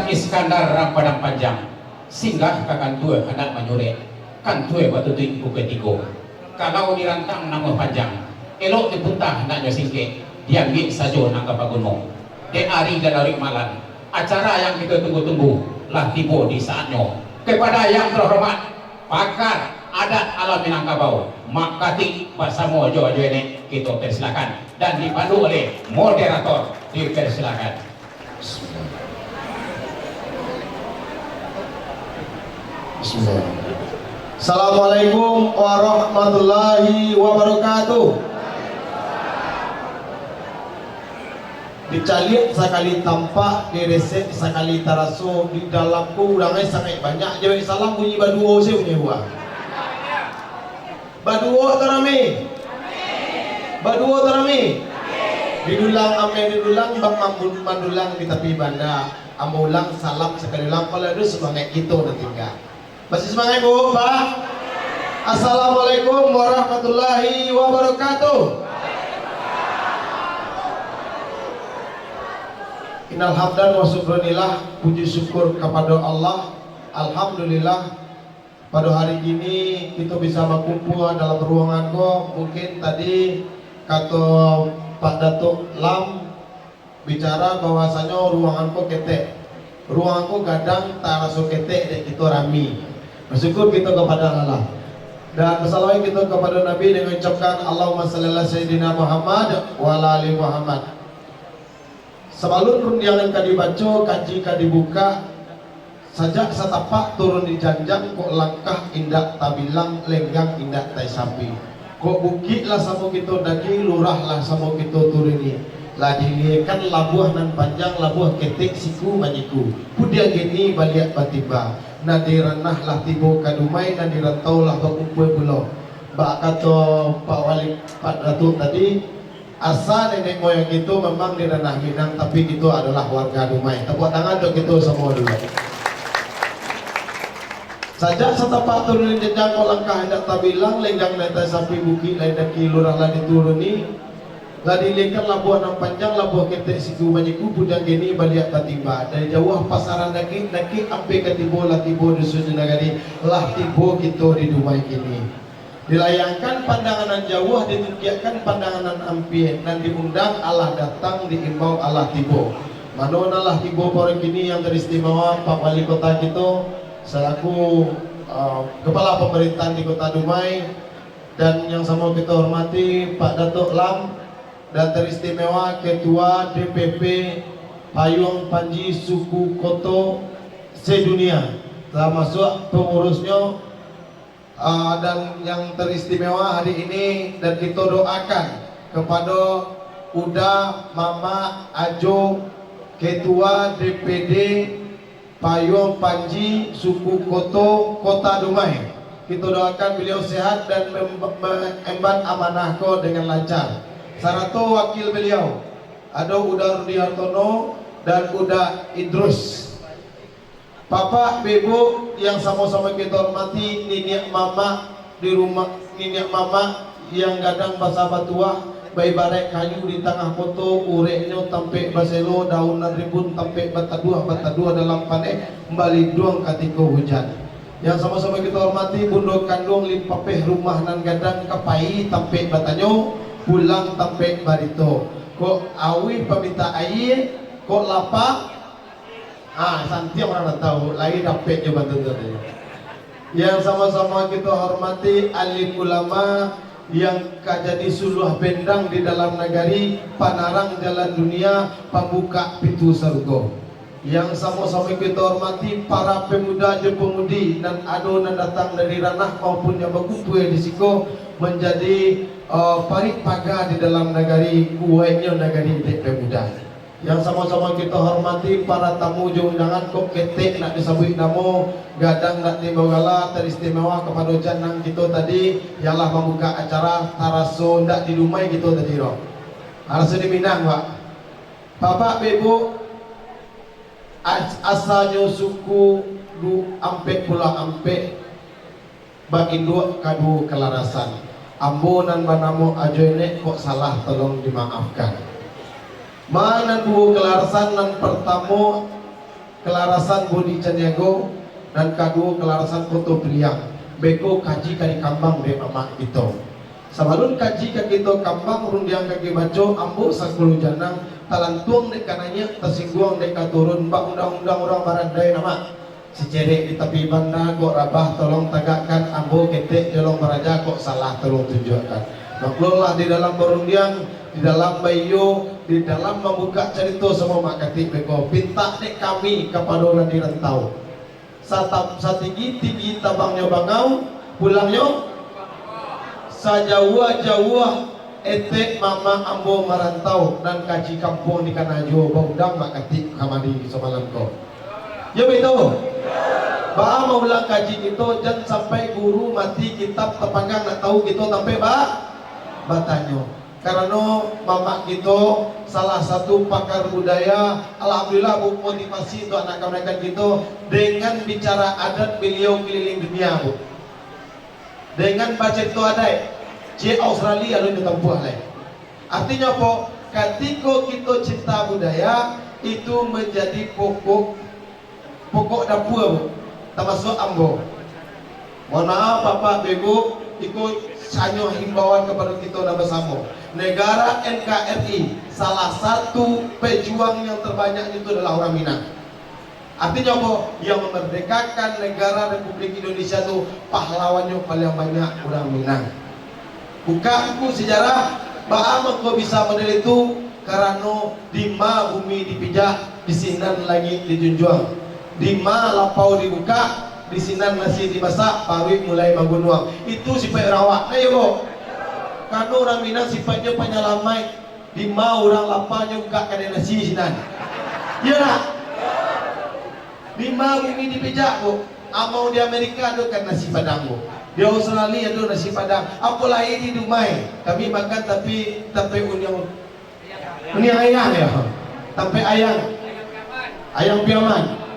Iskandar rang padang panjang singgah ke kantua hendak menyuret kantua batu tu ibu ketiga kalau dirantang nama panjang elok dipuntah hendak singkit diambil saja nak ke gunung di hari dan hari malam acara yang kita tunggu-tunggu lah tiba di saatnya kepada yang terhormat pakar adat alam Minangkabau Mak Katik bersama Jojo ini kita persilakan dan dipandu oleh moderator dipersilakan. Bismillah. Assalamualaikum warahmatullahi wabarakatuh. Dicalik sekali tampak, diresek sekali taraso, di dalamku urangnya sangat banyak. Jawab salam bunyi baduo saya punya buah. Baduo terami. Baduo terami. Didulang ame didulang bang mandulang di tepi banda. Amulang salam sekali ulang kalau ada semangat kita nanti enggak. Masih semangat Bu, Pak? Assalamualaikum warahmatullahi wabarakatuh. Innal hamdan wa syukranillah, puji syukur kepada Allah. Alhamdulillah pada hari ini kita bisa berkumpul dalam ruangan kok. Mungkin tadi kata Pak Datuk Lam bicara bahwasanya ruangan kok ketek. Ruangan kok gadang tak rasa ketek dan kita rami. Bersyukur kita kepada Allah. Dan bersalawat kita kepada Nabi dengan ucapkan Allahumma shalli ala sayyidina Muhammad wa ala ali Muhammad. Sebelum rundiangan kadi baca, kaji kadi buka, sajak setapak turun di janjang, kok langkah indak tabilang, lenggang indak tai sapi. Kok bukit lah sama kita daging, lurah lah sama kita turuni. Lah dilihatkan labuh nan panjang, labuh ketik siku manyiku. Pudia gini baliak batiba. Nadiranah lah tibo kadumai, nadirantau lah berkumpul pulau. Bak kata Pak Wali Pak Datuk tadi, asal nenek moyang itu memang di ranah Minang, tapi itu adalah warga Dumai. Tepuk tangan untuk itu semua dulu. Sajak setapak turun jenjang kau langkah hendak tabilang, lenggang netai sapi bukit lain daki lurah lah dituruni. Lah dilekan labuh enam panjang, labuh ketek siku banyiku, pudang gini baliak tatimba. Dari jauh pasaran daki ampe ketibo lah tibo dusun jenagari, lah tibo kita di Dumai ini. Dilayangkan pandangan jauh, ditunjukkan pandangan ampie, dan diundang Allah datang, diimbau Allah tibo. Mana Allah tibo orang kini yang teristimewa Pak Wali Kota kita selaku kepala pemerintahan di Kota Dumai, dan yang sama kita hormati Pak Datuk Lam, dan teristimewa Ketua DPP Payung Panji Suku Koto sedunia, termasuk pengurusnya. Dan yang teristimewa hari ini, dan kita doakan kepada Uda, Mama, Ajo, Ketua DPD Payung Panji Suku Koto Kota Dumai. Kita doakan beliau sehat dan mengemban amanah ko dengan lancar. Sarato wakil beliau ada Uda Rudi Hartono dan Uda Idrus. Bapak, Ibu yang sama-sama kita hormati, niniak mama di rumah, niniak mama yang gadang basa batuah, bayi barek kayu di tengah foto, ureknya tampe baselo, daunan ribun tampe batadua dalam panek, kembali duang ketika hujan. Yang sama-sama kita hormati, bundo kandung limpapeh rumah nan gadang kapai tampe batanyo, pulang tampe barito. Kok awi peminta air, kok lapak. Santi orang tahu, lagi dapat juga tentu. Yang sama-sama kita hormati alim ulama yang jadi suluh bendang di dalam negari, panarang jalan dunia, pembuka pintu surga. Yang sama-sama kita hormati para pemuda dan pemudi dan adonan datang dari ranah maupun yang berkumpul di siko menjadi parit paga di dalam negari kuenya negari pemuda. Yang sama-sama kita hormati para tamu undangan kok ketek nak disambut namo, gadang nak timbogala teristimewa kepada janang kita tadi ialah membuka acara taraso ndak di Dumai kita tadi roh. Taraso di Minang, Pak. Bapak Ibu asalnya suku du ampe pula ampe bak induk kadu kelarasan. Ambo nan banamo ajo ini kok salah tolong dimaafkan. Mana dua kelarasan nan pertama kelarasan bodi Caniago dan kedua kelarasan foto piliang beko kaji kali kambang de mama kita sabalun kaji kaki kita kambang rundiang kaki baco ambo 10 janang talantuang de kananya tersinggung de katurun bak undang-undang orang barandai nama secerek di tepi banda kok rabah tolong tegakkan ambo ketek jolong baraja kok salah tolong tunjukkan maklulah di dalam berundiang di dalam bayo di dalam membuka cerita sama mak katik beko pinta dek kami kepada orang di rantau satinggi tabangnya bangau pulangnya sajauh-jauh etek mama ambo merantau dan kaji kampung di Kanajo baudang mak katik kamari semalam kau ya betul bah mau ulang kaji kita jangan sampai guru mati kitab tepanggang nak tahu kita sampai batanyo karena mama kita salah satu pakar budaya alhamdulillah bu motivasi untuk anak-anak kita dengan bicara adat beliau keliling dunia bu dengan baca itu adat di Australia lalu ditempuh lain artinya apa ketika kita cinta budaya itu menjadi pokok dapur bu termasuk ambo mohon maaf bapak ibu ikut sanyo himbauan kepada kita dan bersama negara NKRI salah satu pejuang yang terbanyak itu adalah orang Minang artinya apa? Yang memerdekakan negara Republik Indonesia itu pahlawannya paling banyak orang Minang buka buku sejarah bahwa kau bisa model itu karena dima bumi dipijak disinan langit dijunjung dima lapau dibuka di sinan nasi dimasak, pawit mulai menggunuang. Itu sifat rawak. Ayo bo. Karena orang Minang sifatnya penyelamai. Di mau orang lapanya buka kadang nasi sinan. Iya nak? Di mau bumi dipijak bo. Amau di Amerika ada kan nasi padang bo. Di Australia ada nasi padang. Apalah ini di Dumai. Kami makan tapi uniang ayam ya. Tapi ayam piaman.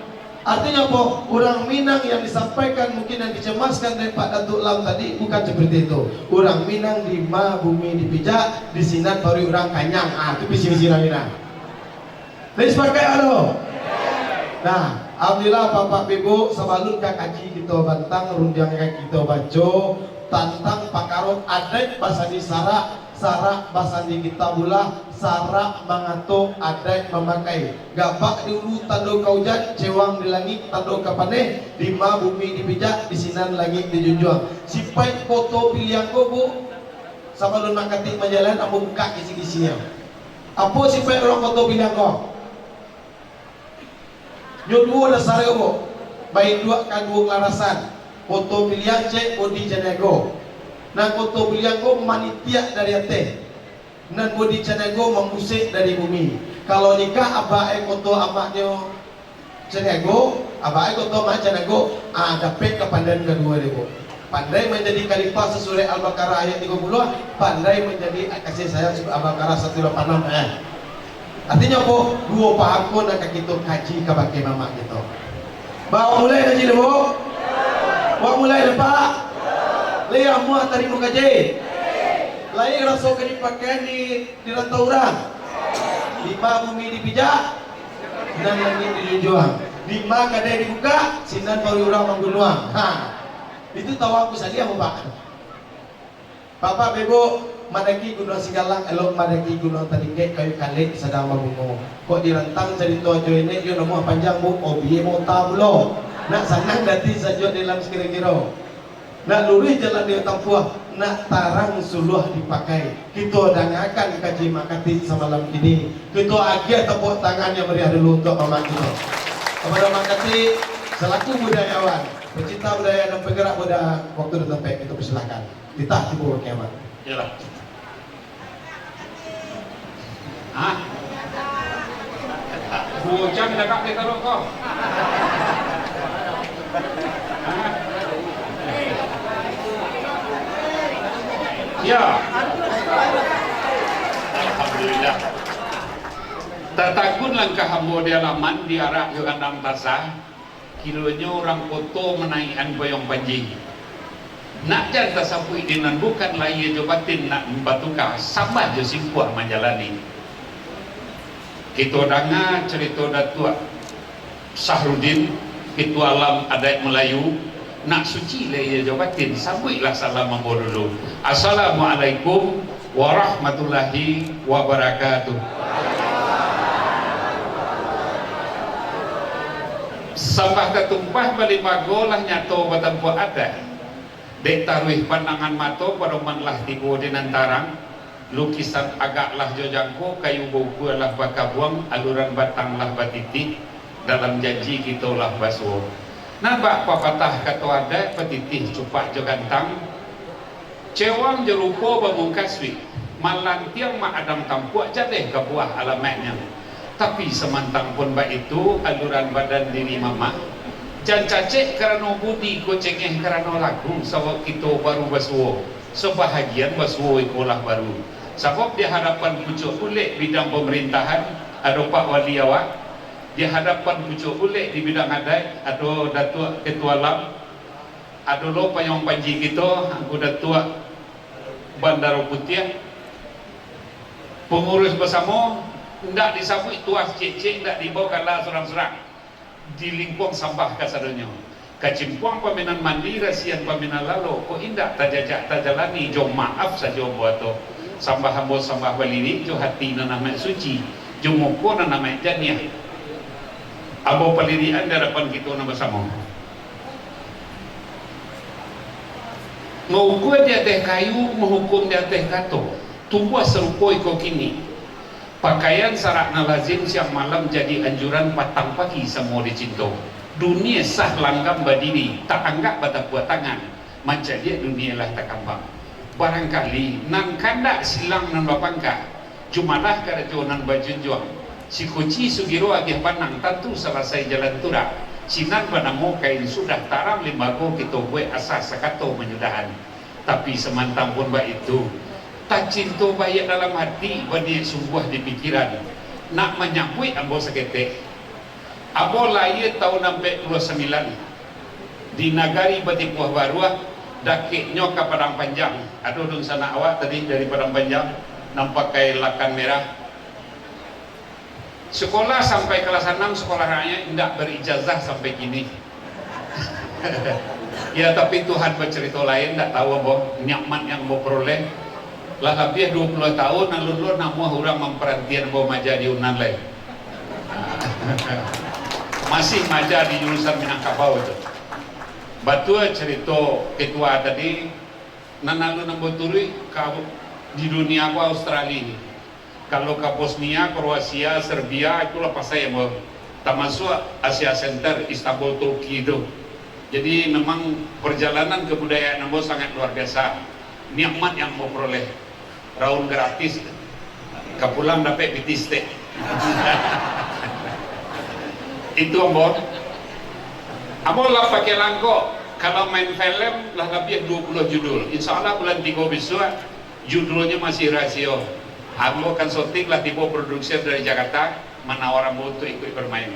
Artinya apa? Orang Minang yang disampaikan mungkin yang dicemaskan dari Pak Datuk Lam tadi bukan seperti itu. Orang Minang di ma bumi dipijak, di sinan baru orang kanyang. Itu visi-visi orang Minang. Jadi sepakai alo. Nah, alhamdulillah Bapak Ibu sebalun kaji kita bantang rundiang kita baca tentang pakarot adat bahasa di sarak bahasa di kitabullah sarak mangato adat memakai gabak dulu tando kaujan cewang di langit tando kapane lima bumi dipijak di sinan langit dijunjung sipai foto pilihan ko bu sama lu nak katik majalan amu buka kisi-kisinya apa sipai orang foto pilihan ko nyoduo da sare ko baik dua kan dua kelarasan foto pilihan cek bodi janego nan foto pilihan ko manitia dari ate nan bodi janego mengusik dari bumi kalau nikah abae foto amaknya janego abae foto mak janego dapat kepandaian kedua debo pandai menjadi khalifah sesuai Al-Baqarah ayat 30 pandai menjadi kasih sayang sesuai Al-Baqarah 186 artinya apa? Dua pahakun akan kita kaji ke pakai mama kita bawa mulai kaji debo bawa mulai lepak lihat muat tadi mau kaji lain rasa kini pakai di rantau orang lima bumi dipijak dan langit dijunjung lima kadai dibuka sinan baru orang menggunuang itu tahu aku saja pak Bapak Bebo madaki gunung Sigalang elok madaki gunung Taringge kayu kalik sedang membungu kok direntang cerita aja ini yo nama panjang bu obi mau tabulo nak sanang dati saja dalam sekira-kira nak lurus jalan di tempuh nak tarang suluh dipakai kita dangakan kaji makati semalam ini kita agia tepuk tangan yang meriah dulu untuk mama kita kepada makati selaku budayawan pecinta budaya dan penggerak budaya waktu dan tempat itu persilakan ditah di bawah kiamat Yalah. Bujang dekat di kalau kau. Ya. Alhamdulillah. Tertakun langkah hamba di alaman di arah ke kandang tasah. Kilonya orang foto menaikkan boyong panjing. Nak jangan sampai dengan bukan lagi jobatin nak membatukah sama je simpuah menjalani. Kita dengar cerita datuk Sahrudin, Ketua Alam Adat Melayu, nak suci lah ia jawatin, sambutlah salam mambo dulu. Assalamualaikum warahmatullahi wabarakatuh. Sampah ketumpah balik magolah nyato batampu adat. Dek taruh pandangan mato pada manlah tigo di nantarang. Lukisan agaklah jojangko, kayu buku lah bakabuang, aluran batang lah batiti, dalam janji kita lah basuh. Nampak papatah kata ada petitih cupak jogantang, cewang jerupo bamungkaswi, malantiang mak adam tampuak jadeh ke buah alamatnya. Tapi semantang pun baik itu aluran badan diri mama, jan cacik kerana budi ko cengeh kerana lagu, sebab kita baru basuh, sebahagian basuh ikolah baru. Sebab di hadapan pucuk ulik bidang pemerintahan ada Pak Wali Awak, di hadapan pucuk ulik di bidang adat ada Datuk Ketua Alam, ada lo payung panji kita, aku Datuk Bandar Putih, pengurus bersama tidak disambut tuas cek-cek, tidak dibawa kalah serang-serang di lingkup sampah kasadanya. Kacimpuang paminan mandi rasian paminan lalu kok indak tajajak tajalani jom maaf saja buat tu sambah hamba sambah baliri jo hati na nama suci jo moko na nama janiah abo palirian hadapan kita na bersama mengukur di atas kayu menghukum di atas kato tumbuh serupoi kau kini pakaian sarakna lazim siang malam jadi anjuran patang pagi semua dicinta. Dunia sah langgam berdiri tak anggap bata buat tangan macam dia dunia lah tak kambang. Barangkali nan kandak silang nan bapangka jumalah karajo nan bajunjuang si kuci sugiro agih panang tentu selesai jalan turak sinan panamo kain sudah taram limbago kita buat asas sakato menyudahan. Tapi semantang pun baik itu tak cinta baik dalam hati bani sungguh di pikiran nak menyambut ambo seketek abo lahir tahun 29 di nagari Batipuah Baruah dakiknya ke Padang Panjang. Aduh dun sana awak tadi dari Padang Panjang nampak pakai lakan merah sekolah sampai kelas 6 sekolah rakyat tidak berijazah sampai kini. Ya tapi Tuhan bercerita lain, tak tahu apa nikmat yang mau peroleh lah lebih 20 tahun lalu nama orang memperhatian bawa maja di Unan lain. Masih maja di jurusan Minangkabau itu. Batua cerita ketua tadi nanalu namboturi di dunia aku Australia. Kalau ke Bosnia, Kroasia, Serbia itulah pas saya mau termasuk Asia Center, Istanbul, Turki itu. Jadi memang perjalanan kebudayaan Nambo sangat luar biasa. Nikmat yang mau peroleh raun gratis, kepulang dapat bitiste. Itu Ambo. Ambo lah pakai langkok. Kalau main film lah lebih 20 judul. Insya Allah bulan 3 besok judulnya masih rasio. Ambo kan syuting lah tipe produksi dari Jakarta menawar Ambo untuk ikut bermain.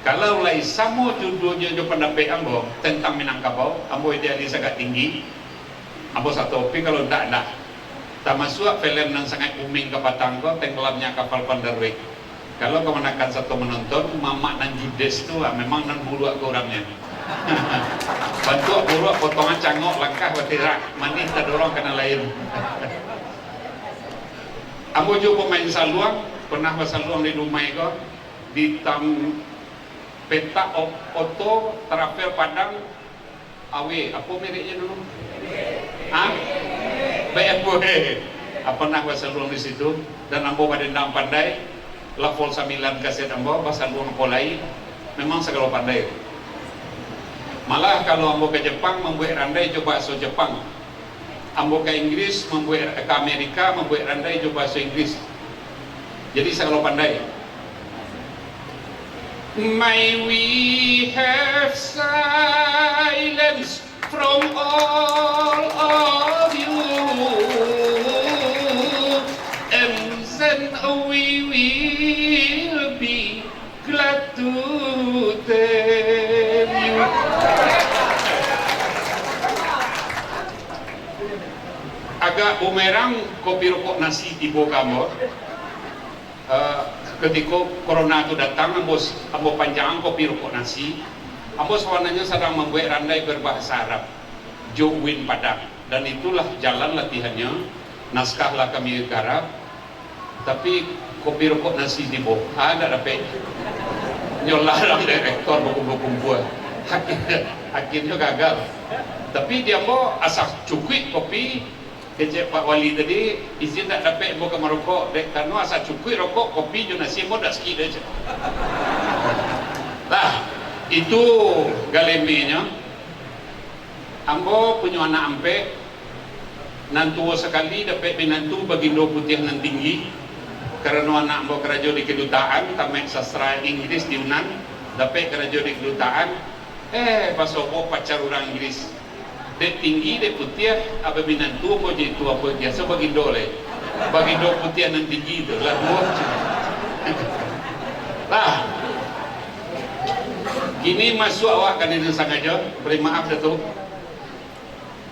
Kalau lai samo judulnya jo pendapat Ambo tentang Minangkabau, Ambo idealis agak tinggi. Ambo satu topi kalau tidak ada. Tak masuk film yang sangat booming ke Batangko, tenggelamnya kapal Pandarwik. Kalau kemenakan satu menonton, mamak dan judes itu memang nan buruak ke orangnya. Bantu buruak potongan cangok langkah batirak, manis tak dorong kena lain. Ambo juga pemain saluang, pernah bersaluang di rumah itu di peta oto travel Padang awe apa mereknya dulu? BFW. Pernah bersaluang di situ dan Ambo badendang pandai. Level 9 kaset Ambo bersaluang polai memang segala pandai. Malah kalau Ambo ke Jepang membuat randai coba bahasa Jepang. Ambo ke Inggris membuat ke Amerika membuat randai coba bahasa Inggris. Jadi segala pandai. May we have silence from all of you, and then we will be glad to tell you. Agak bumerang kopi rokok nasi di bawah kamu. ketika corona itu datang, ambo panjang kopi rokok nasi, ambo sebenarnya sedang membuat randai berbahasa Arab, Jowin Padang, dan itulah jalan latihannya. Naskahlah kami ke Arab, tapi kopi rokok nasi di bawah ada dapat nyolarang direktor buku-buku akhirnya gagal. Tapi dia mau asal cukui kopi kecek Pak Wali tadi izin tak dapat mau ke merokok dek karena asal cukui rokok kopi jo nasi mau dak sikit aja. Nah itu galemenya. Ambo punya anak ampe nantu sekali dapat menantu bagindo putih nan tinggi karena anak ambo kerja di kedutaan tamek sastra Inggris di Yunan dapat kerja di kedutaan pas opo pacar orang Inggris dek tinggi dek putih apa menantu mau jadi tua biasa bagindo putih nan tinggi itu lah dua lah gini masuk awak kan ini sengaja beri maaf Datuk.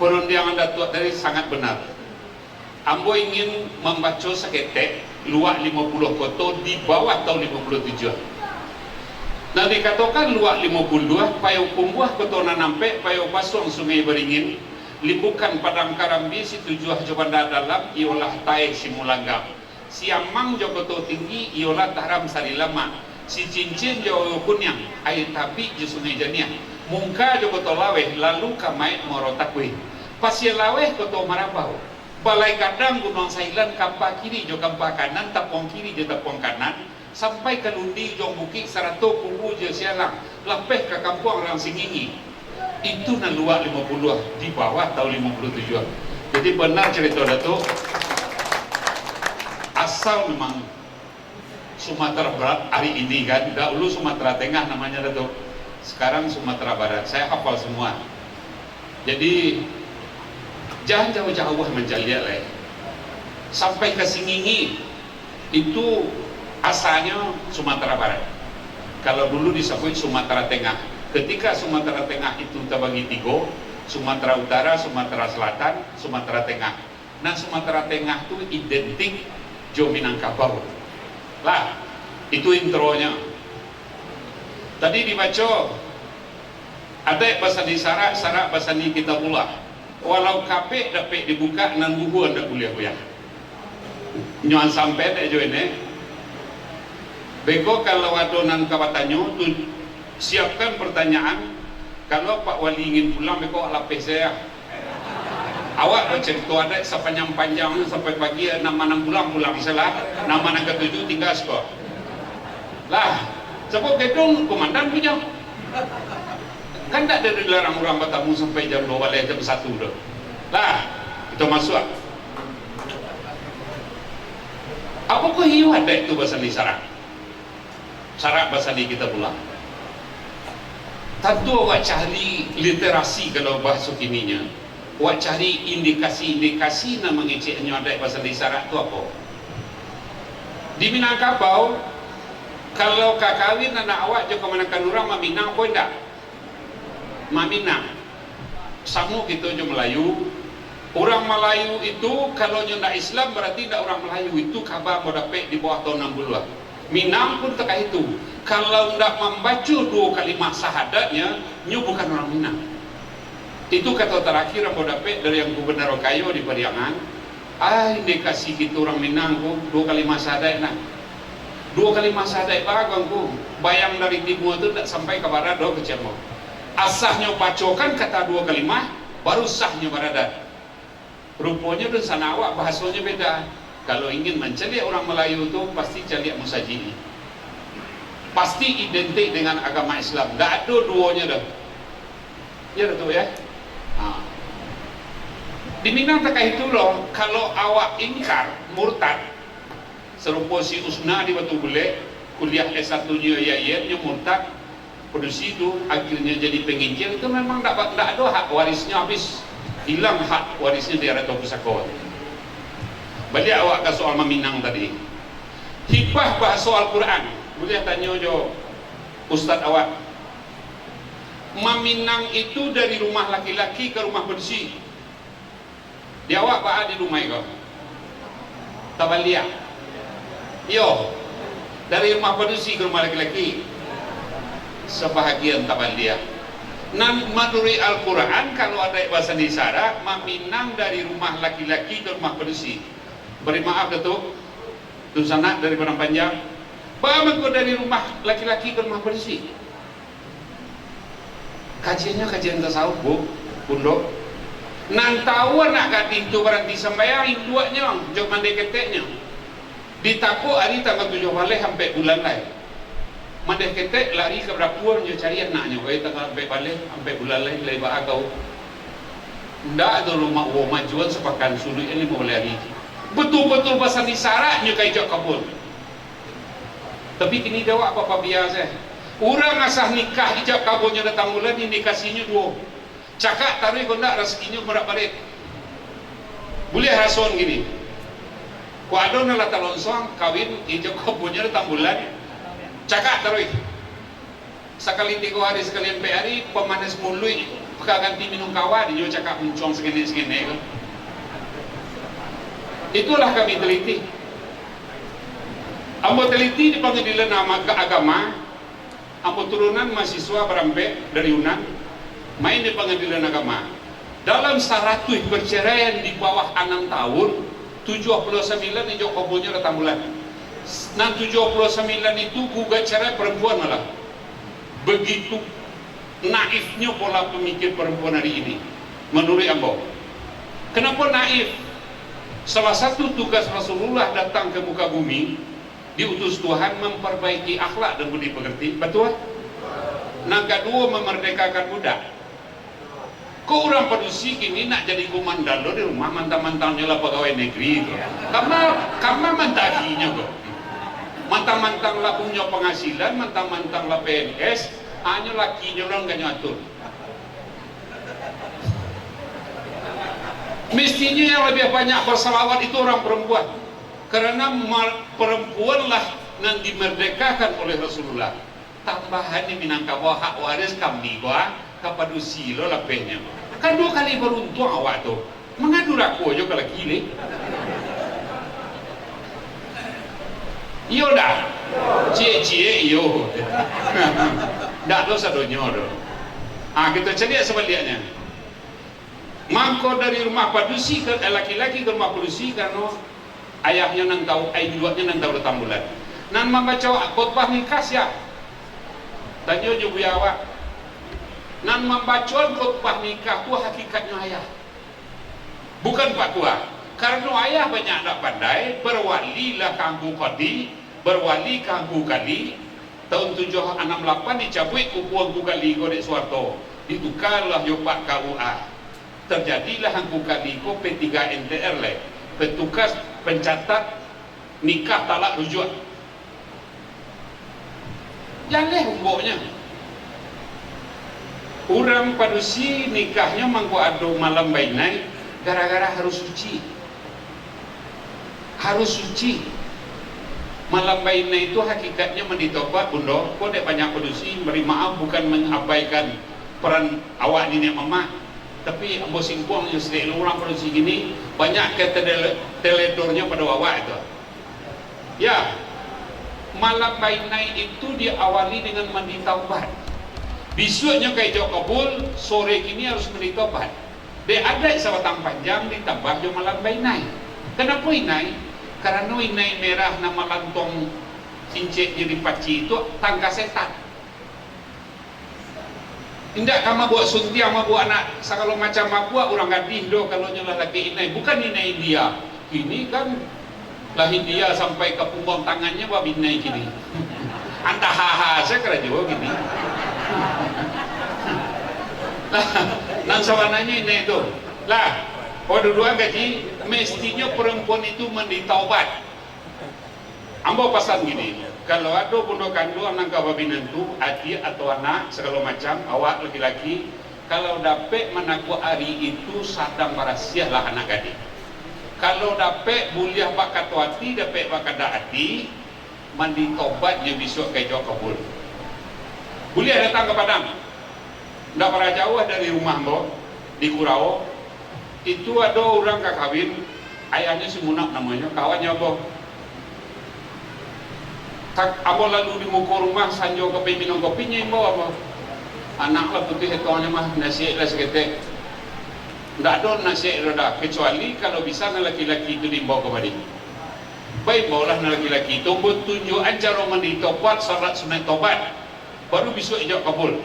Perundangan Datuk dari sangat benar. Ambo ingin membaca seketek luak 50 koto di bawah tahun 57. Nah dikatakan luak 52 payau kumbuah koto nanampe payau pasong sungai beringin libukan padang karambi si tujuh jobanda dalam iolah tae simulanggang siamang jo koto tinggi iolah taram sari lama si cincin jo kunyang air tapi jo sungai janiah mungka jo koto laweh lalu kamai morotakwe pasir laweh koto marabau balai kadang gunung sailan kampa kiri jo kampa kanan tapong kiri jo tapong kanan sampai ke lundi jong bukit 100 kubu je sialang lepeh ke kampung orang Singingi itu nan luak 50 di bawah tahun 57. Jadi benar cerita Datuk asal memang Sumatera Barat hari ini kan dahulu Sumatera Tengah namanya Datuk sekarang Sumatera Barat saya hafal semua. Jadi jangan jauh-jauh menjaliat lah sampai ke Singingi itu asalnya Sumatera Barat. Kalau dulu disebut Sumatera Tengah. Ketika Sumatera Tengah itu terbagi 3, Sumatera Utara, Sumatera Selatan, Sumatera Tengah. Nah Sumatera Tengah itu identik jo Minangkabau. Lah, itu intronya. Tadi dibaca ada bahasa di sarak bahasa di Kitabullah. Walau kape dapat dibuka nan buku anda boleh ya. Nyoan sampai tak jo ini. Beko kalau adonan kawatannya tu siapkan pertanyaan kalau Pak Wali ingin pulang beko lapis saya awak cerita ada sepanjang panjang sampai pagi nama pulang salah nama ketujuh tinggal skor lah sebab gedung komandan punya kan tak ada dilarang orang bertamu sampai jam 2 balik jam 1 dah lah itu masuk apa kok hiu ada itu bahasa Nisarak syarat bahasa di kita pula tentu awak cari literasi kalau bahasa kininya awak cari indikasi-indikasi nama ngeceknya ada bahasa di syarat itu apa di Minangkabau kalau kakawin anak awak je kemenakan orang Maminang pun tak Maminang sama kita je Melayu orang Melayu itu kalau ndak Islam berarti ndak orang Melayu itu kabar mau dapat di bawah tahun 60 Minang pun tak itu. Kalau tidak membaca 2 kalimat syahadatnya, nyu bukan orang Minang. Itu kata terakhir aku dapat dari yang Gubernur Okayo di Pariangan. Indikasi kita orang Minang ku 2 kalimat syahadat nah. 2 kalimat syahadat bagang ku. Bayang dari timur itu tak sampai ke barat do ke Cemok. Asahnya pacokan kata 2 kalimat, baru sahnya baradat. Rupanya dan sana awak bahasanya beda. Kalau ingin mencari orang Melayu itu pasti cari Musajili. Pasti identik dengan agama Islam. Tak ada duanya dah. Ya betul ya. Di Minang tak itu loh. Kalau awak ingkar murtad, serupa si Usna di Batu Bule, kuliah S1-nya Yayatnya murtad, produksi itu akhirnya jadi penginjil itu memang tak ada hak warisnya habis. Hilang hak warisnya di Ratu Pusaka. Balik awak ke soal Maminang tadi. Hikmah bahasa Al-Quran. Boleh tanya jo Ustaz awak. Maminang itu dari rumah laki-laki ke rumah bersih. Di awak pak di rumah kau. Tabalia. Yo. dari rumah padusi ke rumah laki-laki sebahagian taban dia. Nah, menurut Al-Quran kalau ada bahasa isyarat meminang dari rumah laki-laki ke rumah padusi. Beri maaf Datuk, tu sanak dari Padang Panjang, bawa kau dari rumah laki-laki ke rumah padusi. Kajiannya kajian tasawuf bu, pundok. Nang tahu anak gading tu berhenti sembahyang induaknya, jauh mandai keteknya. Ditapuk hari tanggal 7 balik sampai bulan lain. Mandai ketek lari ke berapuan je cari anaknya. Kaya tanggal sampai balik sampai bulan lain lagi bakau. Ndak ada rumah majuan sepakan sulit ini boleh lagi. Betul-betul pasal isyaratnya kaya jauh kabul. Tapi kini jawab apa biasa. Orang asah nikah ijab kabulnya datang bulan ini dikasihnya 2. Cakap taruh kau nak rezekinya berat balik. Boleh rason gini. Kau ada nak latar longsong kawin ijab kabulnya datang bulan. Cakap taruh. Sekali 3 hari sekalian 4 hari pemanis mulut. Peka ganti minum kawan dia cakap muncung segini-segini kan. Itulah kami teliti. Ambo teliti di pengadilan agama. Ambo turunan mahasiswa berambil dari Yunan. Main di pengadilan agama. Dalam 100 perceraian di bawah 6 tahun, 79 hijau kabulnya datang bulan. Nah 79 itu gugat cerai perempuan malah. Begitu naifnya pola pemikir perempuan hari ini menurut Ambo. Kenapa naif? Salah satu tugas Rasulullah datang ke muka bumi, diutus Tuhan memperbaiki akhlak dan budi pekerti. Betul? Nah kedua memerdekakan budak. Kau orang padusi kini nak jadi komandan lo di rumah mantang-mantangnya lah pegawai negeri itu. Karena mentakinya kok. Mantang-mantang lah punya penghasilan, mantang-mantang lah PNS, hanya lakinya orang gak nyatur. Mestinya yang lebih banyak bersalawat itu orang perempuan. Karena perempuan lah yang dimerdekakan oleh Rasulullah. Tambahan ini minangka bahwa hak waris kami gua kapadusi lo lapenya. Kan 2 kali beruntung awak tu. Mengadu aku aja kalau gile. Iyo dah. Cie iyo. Dak dosa donyo do. Kita cari sebaliknya. Mangko dari rumah padusi ke laki-laki ke rumah padusi karena ayahnya nang tahu, ibunya nang tahu datang bulan. Nan membaca khutbah nikah siap. Tanya je buya awak. Nan membaca khutbah nikah tu hakikatnya ayah. Bukan pak tua. Karena ayah banyak tak pandai, berwali lah kanggu kadi, berwali kanggu kali. Tahun 768 dicabut kupuang kali Godek Suwarto. Ditukarlah yopak KUA. Terjadilah hangku kali ko P3 NTR le. Petugas pencatat nikah talak rujuk. Jangan humboknya. Orang padusi nikahnya mangko ado malam bainai gara-gara harus suci. Harus suci. Malam bainai itu hakikatnya menditobat bundo. Kok dek banyak padusi beri maaf bukan mengabaikan peran awak nenek mama. Tapi ambo singkuang yang sedek orang padusi gini banyak ke teledornya pada awak itu. Ya. Malam bainai itu diawali dengan mandi taubat. Besoknya kayak jauh kabul, sore kini harus mandi taubat. Dia ada sabatang panjang ditambah jauh malam bainai. Kenapa inai? Karena inai merah nama lantong cincin jadi paci itu tangga setan. Tidak kamu buat sunti sama buat anak segala macam buat orang gadis do kalau nyolah lagi inai bukan inai dia. Ini kan lahir dia sampai ke punggung tangannya babi naik gini. Anta haha saya kira juga gini. Nan sawananya ini itu. Lah, dua gaji mestinya perempuan itu mandi taubat. Ambo pasan gini. Kalau ada pondok kandu anak babi nantu, adik atau anak segala macam awak laki-laki kalau dapat menaku hari itu sadang parasiah lah anak gadis. Kalau dapat buliah bakat hati, dapat bakat hati, mandi tobat yang besok kayak jauh kabul. Buliah datang ke Padang. Tidak pernah jauh dari rumah lo di Kurau. Itu ada orang kak kawin, ayahnya si Munak namanya, kawannya boh. Tak abo lalu di muka rumah sanjo kopi minum kopinya imbo apa. Anak lah putih etonya mah nasi lah seketek. Ndak ada nasi rada kecuali kalau bisa na laki-laki itu dibawa kepada. Baik bawalah na laki-laki itu buat tunjuk ajar mandi tobat salat sunat tobat baru besok ijak kabul.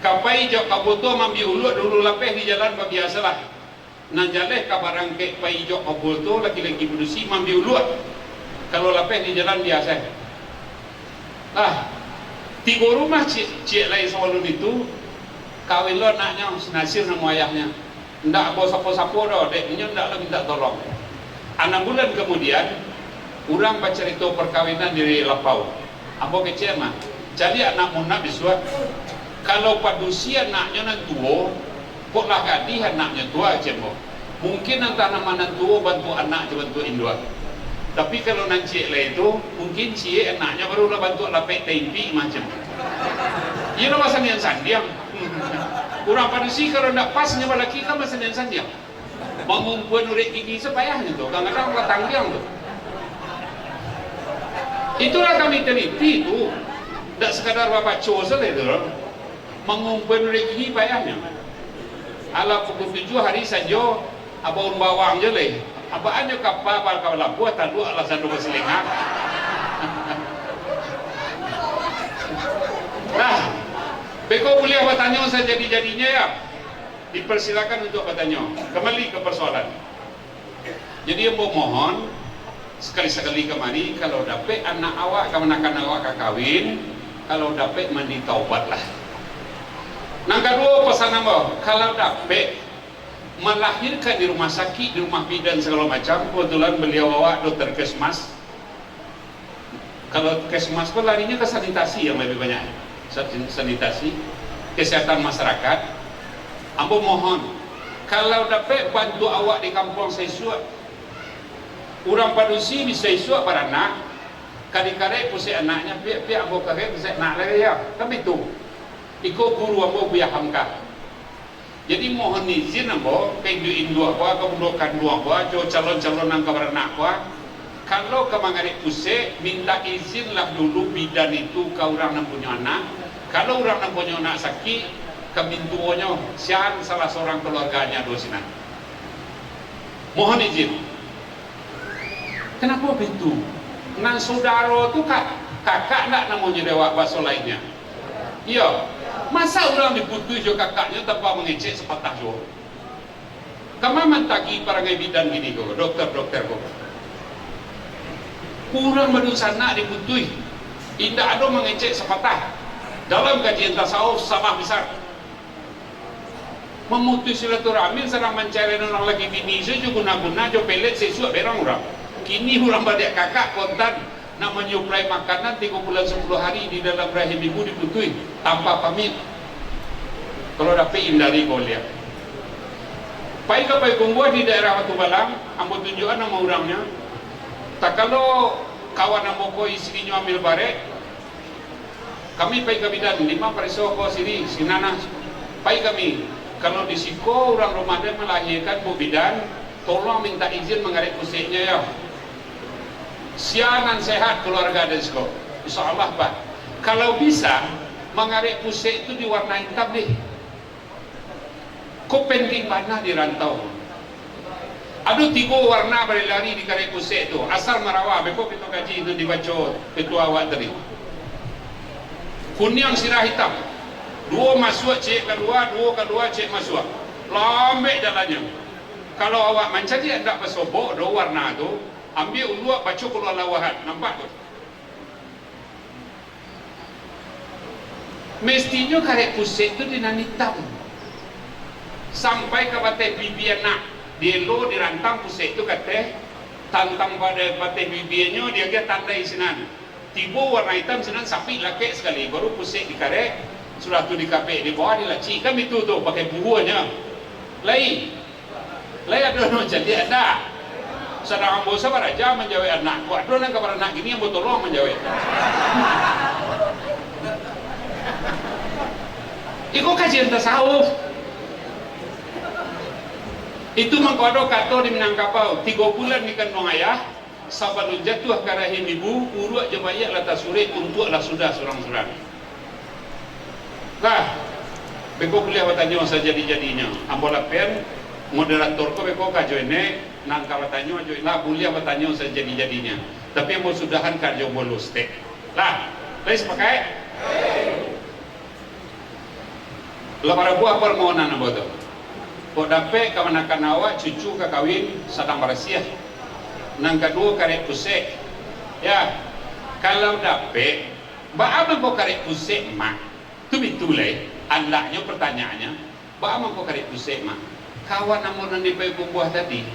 Kapai ijak kabul tu ambil ulut dulu lapeh di jalan biasalah. Nah jaleh kabarang ke pai ijak kabul tu laki-laki berusi ambil ulut. Kalau lapeh di jalan biasa. Tiga rumah cik lain sawalun itu kawin lo anaknya senasir sama ayahnya. Ndak bawa sapo-sapo dah, deknya ndak lah minta tolong. 6 bulan kemudian orang bercerita perkawinan di Lapau. Apa kecil mah. Jadi anak munak disuat. Kalau padusi anaknya nan tua, kok lah gadih anaknya tua aja mo. Mungkin antara mana tua bantu anak bantu indua. Tapi kalau nanti lah itu mungkin cie anaknya baru lah bantu lapet tempi macam. Ia lah masa yang sandiang. Kurang padusi kalau nak pas nyawa laki kan masa yang sandiang. Mengumpuan urik gigi sepayahnya tu, kadang-kadang ketanggiang tu. Itulah kami teliti tu. Tak sekadar bapak cow saja tu. Mengumpuan urik gigi payahnya. Ala pukul 7 hari saja abang bawang je leh. Apa aja kapal kau lapu tandu alasan dua selingah. Nah, beko boleh bertanya saya jadi-jadinya ya. Dipersilakan untuk bertanya. Kembali ke persoalan. Jadi yang mohon sekali-sekali kemari kalau dapat anak awak kemenakan awak kawin, kalau dapat mandi taubatlah. Nang kedua pesan apa? Kalau dapat melahirkan di rumah sakit, di rumah bidan segala macam, kebetulan beliau awak dokter kesmas. Kalau kesmas pun larinya ke sanitasi yang lebih banyak. Sanitasi, kesehatan masyarakat. Ambo mohon, kalau dapat bantu awak di kampung Seisuak, orang padusi di Seisuak beranak, kadang-kadang pusat anaknya, pihak ambo kakek pusat anak lagi ya, tapi itu, ikut guru ambo biar hamka. Jadi mohon izin ambo, kayak indua apa, kemudian dua apa, calon-calon yang beranak apa, kalau ke mangarik pusat, minta izin lah dulu bidan itu ke orang yang punya anak. Kalau orang yang punya anak sakit, kemintuonya sian salah seorang keluarganya dua sini. Mohon izin. Kenapa begitu? Nan saudara tu kakak nak namanya dewa bahasa lainnya. Iya. Masa orang diputui jo kakaknya tanpa mengecek sepatah jo. Kamu mentagi para bidan gini kok, dokter-dokter kok. Kurang berdusana diputui. Tidak ada mengecek sepatah. Dalam kajian tasawuf salah besar. Memutus silaturahmi serang mencari orang lagi bini saya juga guna-guna jo pelet sesuatu berang orang. Kini orang badak kakak kontan nak menyuplai makanan 3 bulan 10 hari di dalam rahim ibu diputui tanpa pamit. Kalau dapat hindari kau lihat. Pai kapai kumbuah di daerah Batu Balang, ambo tunjukkan nama orangnya. Tak kalau kawan ambo ko istrinya ambil barek, kami pai kabidan 5 periso ko sini sinana. Pai kami kalau di siko orang Ramadan melahirkan bu bidan, tolong minta izin mengarik pusiknya ya. Sianan sehat keluarga dan siko. Insyaallah Pak. Kalau bisa mengarik pusik itu diwarnai hitam deh. Kok penting mana di rantau? Aduh 3 warna berlari di karik pusik itu. Asal Marawa, beko kita kaji itu dibaca ketua awak tadi. Kuning sirah hitam. 2 masuk cek kedua, 2 kedua cek masuk. Lambek jalannya. Kalau awak mencari hendak bersobok 2 warna tu, ambil uluak baca keluar lawahan. Nampak tu? Mestinya karet pusat tu dengan hitam. Sampai ke batai bibi anak. Dia lo dirantang pusat tu kata, tantang pada batai bibinya dia kata tanda isinan. Tiba warna hitam sinan sapi laki sekali. Baru pusat di karet. Sudah tu di kape di bawah dilaci kan itu tu pakai buahnya. Lain ada orang jadi ada. Sedang ambo sabar aja menjawab anak. Waktu nang kabar anak gini ambo tolong menjawab. Iku kajian tasawuf. Itu mengkodo kato di Minangkabau 3 bulan di kandung ayah, sabalun jatuh ke rahim ibu, urut je bayar lah tasuri untuklah sudah surang-surang. Lah, beko kuliah bertanya saja jadi-jadinya. Ambola pen moderator ko beko ka joine nang ka bertanya join lah kuliah bertanya saja jadi-jadinya. Tapi mau sudahan ka jo bolos te. Lah, guys pakai. Lah para buah permohonan bodo. Kok dapat kamanakan awak cucu ka kawin sadang berasiah. Nang kedua karek pusek. Ya, kalau dapat, apa kau karek pusek mak? Tu bitulai, anaknya pertanyaannya, apa kau karek pusek mak? Kawan namun nanti bayi buah tadi,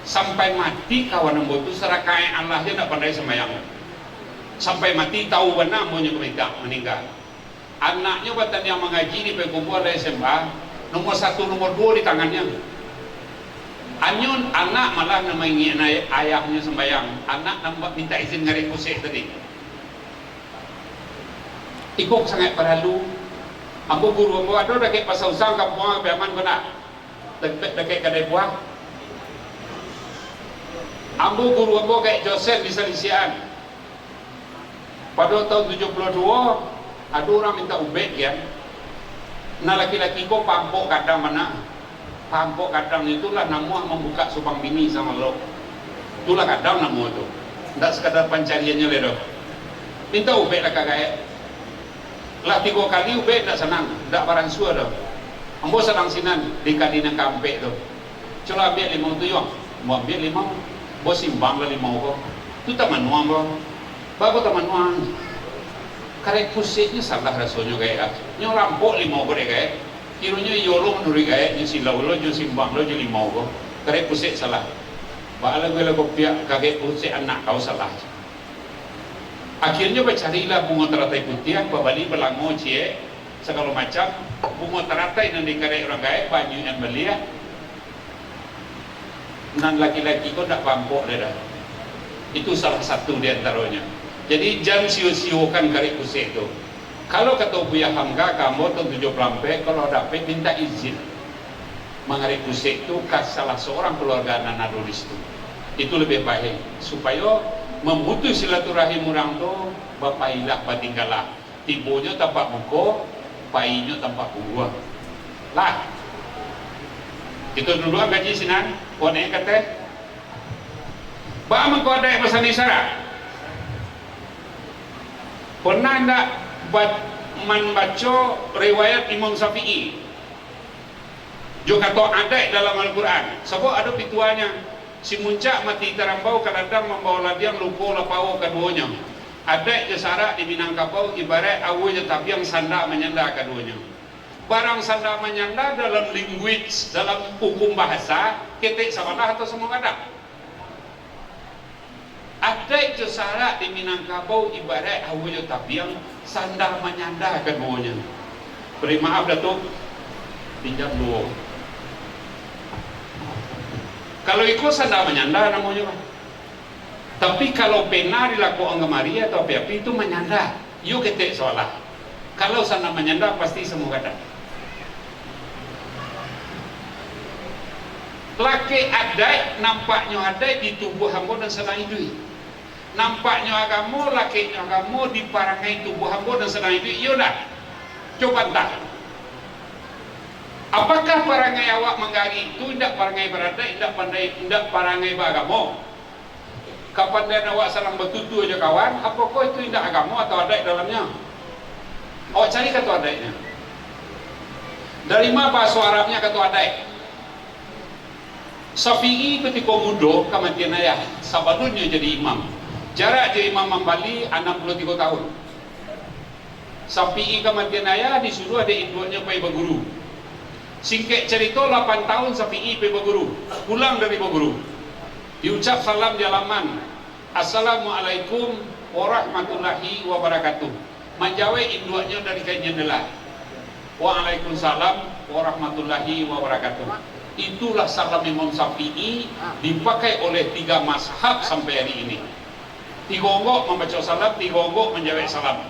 sampai mati kawan namun itu serakai Allah dia tak pandai sembahyang. Sampai mati tahu benar maunya meninggal. Anaknya batan yang mengaji di bayi buah dari sembah, nomor 1, nomor 2 di tangannya. Anyun anak malah namanya ayahnya sembahyang, anak nampak minta izin ngari kusik tadi. Ikut sangat perlu. Ambo guru ambo ada dah kayak pasal usang kampung aman kena. Dekat kedai buah. Ambo guru ambo kayak Joseph di Salisian. Pada tahun 72 ada orang minta ubek ya. Nah laki-laki kok pampok kadang mana? Pampok kadang itulah namuah membuka subang bini sama lo. Itulah kadang namuah tu. Tak sekadar pencariannya ledo. Minta ubek lah kakak. Lah 3 kali ubek tak senang, tak barang suar dah. Ambo senang sinan di kadina kampek tu. Coba ambil 5 tu yo. Mau ambil 5. Bo simbang lah 5 ko. Tu tak manuang ko. Bago tak manuang. Karek pusiknya salah rasanya kayak. Nyo rampok 5 ko deh kayak. Kirunya yolo menuri kaya nyo silau lo nyo simbang lo nyo limau ko karek pusik salah bala gue lagu pihak kakek pusik anak kau salah. Akhirnya bercarilah bunga teratai putih babali belango cie segala macam bunga teratai nanti karek orang kaya banyu yang belia nan laki-laki kau tak pampok dah. Itu salah satu di antaranya. Jadi jangan sio-siokan karek pusik itu. Kalau kata Buya Hamka kamu tahun 74 kalau dapat minta izin mengarik kusik itu ke salah seorang keluarga Nanadolis itu lebih baik supaya memutus silaturahim orang tu bapailah batinggalah tibonya tampak buko painya tampak buah lah itu dulu gaji sinan kone kata ba mengko ada pesan isyarat pernah ndak membaca riwayat Imam Syafi'i juga kata ada dalam Al-Quran sebab ada pituanya si muncak mati terambau kadang membawa ladiang lupa lapau keduanya ada jasara di Minangkabau ibarat awalnya tapi yang sanda menyanda keduanya barang sanda menyanda dalam language dalam hukum bahasa ketik salah atau semua kadang ada jasara di Minangkabau ibarat awalnya tapi yang sandar menyandar keduanya. Beri maaf Datuk, pinjam dulu. Kalau ikut sandar menyandar namanya. Tapi kalau pena dilakukan kemari atau apa itu menyandar. Yuk ketik soalah. Kalau sandar menyandar pasti semua kata. Laki adai nampaknya adai di tubuh hamba dan selain itu. Nampaknya agama, lakinya agama diparangai tubuh hamba dan sedang itu iya dah. Coba entah. Apakah parangai awak menggari itu tidak parangai berada, tidak parangai beragama? Kapan dan awak salang bertutu aja kawan, apakah itu tidak agama atau ada dalamnya? Awak cari kata adanya. Dari mana bahasa Arabnya kata adai? Syafi'i ketika muda kematian ayah, sabadunnya jadi imam. Jarak dia Imam Mambali 63 tahun. Syafi'i kematian ayah disuruh ada induknya pergi berguru. Singkat cerita 8 tahun Syafi'i pergi berguru. Pulang dari berguru. Diucap salam di halaman. Assalamualaikum warahmatullahi wabarakatuh. Menjawab induknya dari kain jendela. Waalaikumsalam warahmatullahi wabarakatuh. Itulah salam Imam Syafi'i dipakai oleh 3 mazhab sampai hari ini. 3 onggok membaca salam, 3 onggok menjawab salam.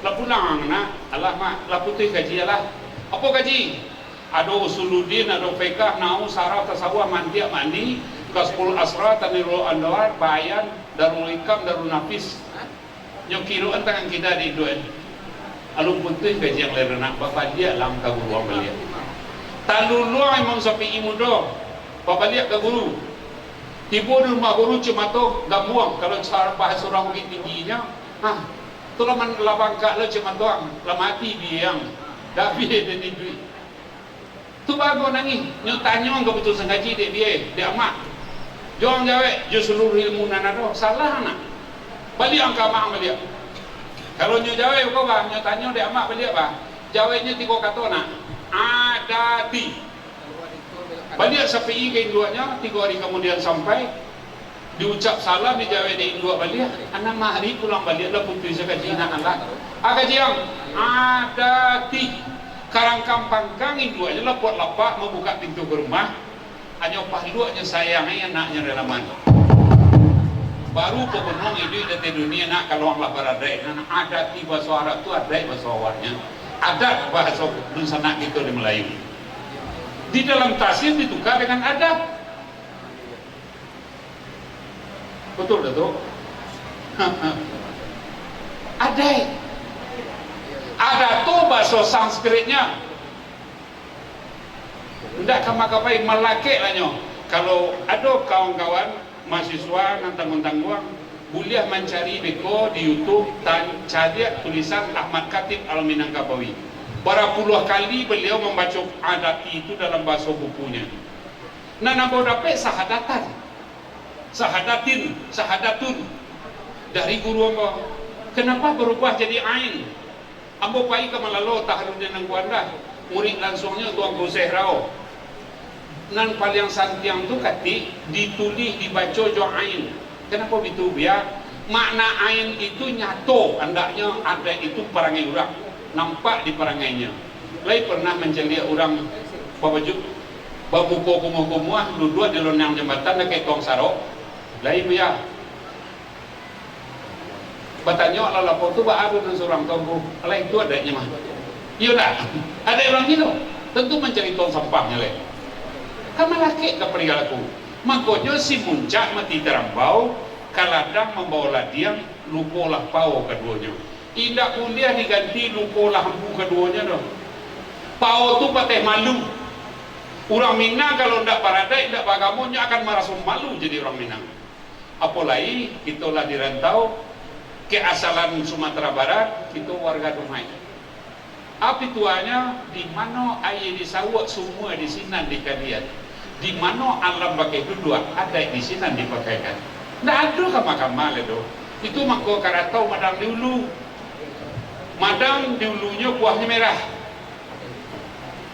Lah pulang nak, Allah mak, lah putih gaji lah. Apa gaji? Ada usuluddin, ada fiqh, nahwu, saraf, tasawuf, mantiq, mandi, Kaspul Asra, Tanirul Anwar, Bayan, Darul Ikam, Darul Nafis. Nyokiruan tangan kita di dua. Alung putih gaji yang lerena, bapak dia langkah guru beliau. Taluluang Imam Syafi'i muda, bapak dia ke guru. Tiba di rumah guru cuma tu gamuang. Kalau cara bahasa orang mungkin tingginya, tu laman labang kak lo cuma tuang, lamati biang, dah biar dia ni duit. Tu bago nangis, nyutanya orang betul sengaja dia amat. Jangan jawab, jo seluruh ilmu nanado salah nak. Balik angka mak balik. Kalau nyu jawab kau bang, nyu tanya dia amak balik bang. Jawabnya tiga kata nak. Adati. Balik Syafi'i ke induanya 3 hari kemudian sampai diucap salam dijawab di indua balik. Anak mahari pulang balik lah putri sekaji nak anak. Akaji yang adati. Karangkam pangkang induanya lah buat lapak membuka pintu ke rumah. Hanya pahluaknya sayangnya anaknya relaman. Baru pemenang itu di dunia nak kalau Allah beradai. Adat di bahasa Arab tu adai bahasa awalnya. Adat bahasa Nusana itu di Melayu. Di dalam tasir ditukar dengan adat. Betul tu? Adai. Adat tu bahasa Sanskritnya. Tidak kama-kapai melakik lah nyo. Kalau ada kawan-kawan mahasiswa nantang-nantang uang boleh mencari beko di YouTube dan cari tulisan Ahmad Khatib Al-Minangkabawi. Berapa puluh kali beliau membaca adat itu dalam bahasa bukunya. Nah, nabo dapat sahadatan, sahadatun dari guru ambo. Kenapa berubah jadi ain? Ambo pai ke malalo taharudin nang kuanda. Murid langsungnya tuang Guseh Rao. Nan paling santiang tu kati ditulis dibaca jo ain. Kenapa begitu biar makna ain itu nyato andaknya ada itu perangai orang nampak di perangainya. Lai pernah mencelia orang babaju babuko kumuh-kumuh duduk di lonang jembatan dekat tong sarok. Lai biar bertanya ala lapor tu ba ada dan seorang tonggo. Lai itu adanya mah. Iya dah. Ada orang gitu. Tentu mencari tong sampahnya lai. Kamu laki ke perilaku. Makanya si muncak mati terambau, kaladang membawa ladiang, lupolah pau keduanya. Tidak boleh diganti lupolah hampu keduanya dong. Pau tu pateh malu. Orang Minang kalau tidak paradai, tidak bagamonnya akan merasa malu jadi orang Minang. Apalagi kita lah dirantau ke asalan Sumatera Barat, kita warga Dumai. Api tuanya di mana air di sawak semua di sini di kalian. Di mana alam pakai duduk ada di sini dipakaikan. Tidak ada kamar-kamar itu. Itu mangko karatau madang dulu. Madang dulunya buahnya merah.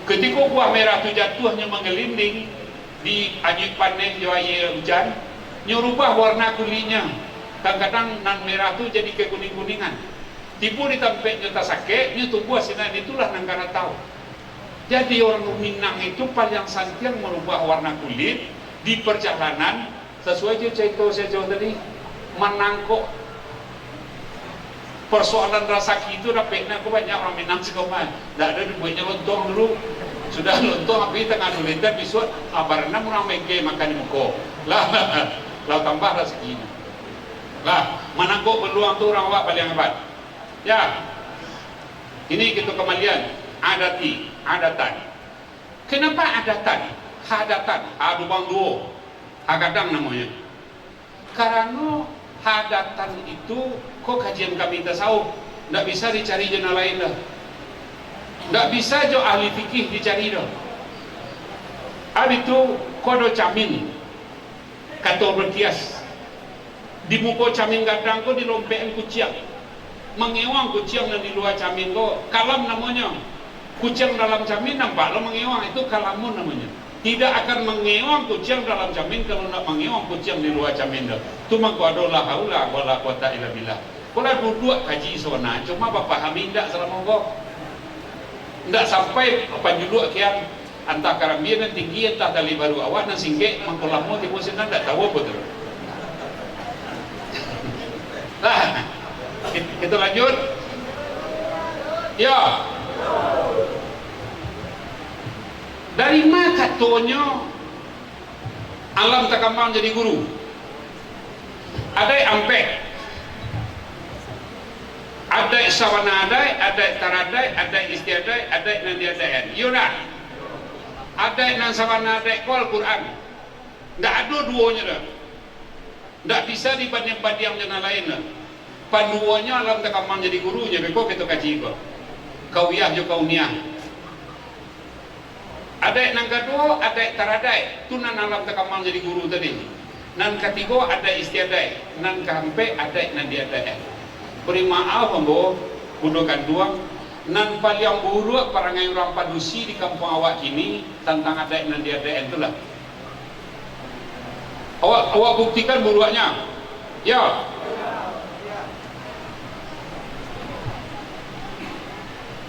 Ketika buah merah itu jatuhnya menggelinding di anjing panen di air hujan, nyerubah warna kulitnya. Kadang-kadang nan merah itu jadi ke kuning-kuningan. Tipu ditampek nyata sakit, nyu tumbuh sinan itulah nang karatau. Jadi orang Minang itu paling santiang merubah warna kulit di perjalanan sesuai je cerita saya jauh tadi menangkuk persoalan rasa itu dapatnya aku banyak orang Minang sekoman. Tidak ada dibuatnya lontong dulu. Sudah lontong api tengah nulintan besok abarna murang mengke makan di muka. Lah tambah rezekinya. Lah menangkuk peluang tu orang awak paling hebat. Ya. Ini kita kembalian adatan. Kenapa adatan? Hadatan, adubang duo, hagadang namanya. Karena hadatan itu, kok kajian kami tasawuf, tidak bisa dicari jenah lain dah. Tidak bisa jo ahli fikih dicari dah. Habis itu, kodo camin, kator berkias. Di muka camin gadang ko dilompekan kuciang. Mengewang kuciang dan di luar camin ko, kalam namanya. Kucing dalam camin nampak lo mengewang, itu kalamun namanya. Tidak akan mengewang kucing dalam camin kalau nak mengewang kucing di luar camin dah. Tu mangko adolah haula wala quwata illa billah. Kalau duduk kaji sona, cuma bapak pahami tidak selama kau. Tidak sampai apa duduk kian antah karambia dan tinggi entah tali baru awak dan singgih mangko lamu tipu sinan tidak tahu apa tu. Lah, kita lanjut. Ya. Dari mana katanya alam takamang jadi guru. Adai ampek, adai sawana adai, adai taradai, adai istiadai, adai nandiadayan. Yuna, adai nan sawana adai ko Al-Quran. Ndak ada duanya dah. Ndak bisa dibanding-banding dengan lain dah. Panduanya alam takamang jadi gurunya. Beko kita kaji ko. Kau yah jo kau niah. Adai nang kedua, adai taradai. Tu nan alam takamang jadi guru tadi. Nan ketiga ada istiadai, nan kehampe ada nandiadai. Beri maaf ambo, budokan duang. Nan paling buruk parangai orang padusi di kampung awak kini tentang ada nandiadai itulah. Awak buktikan buruknya. Ya.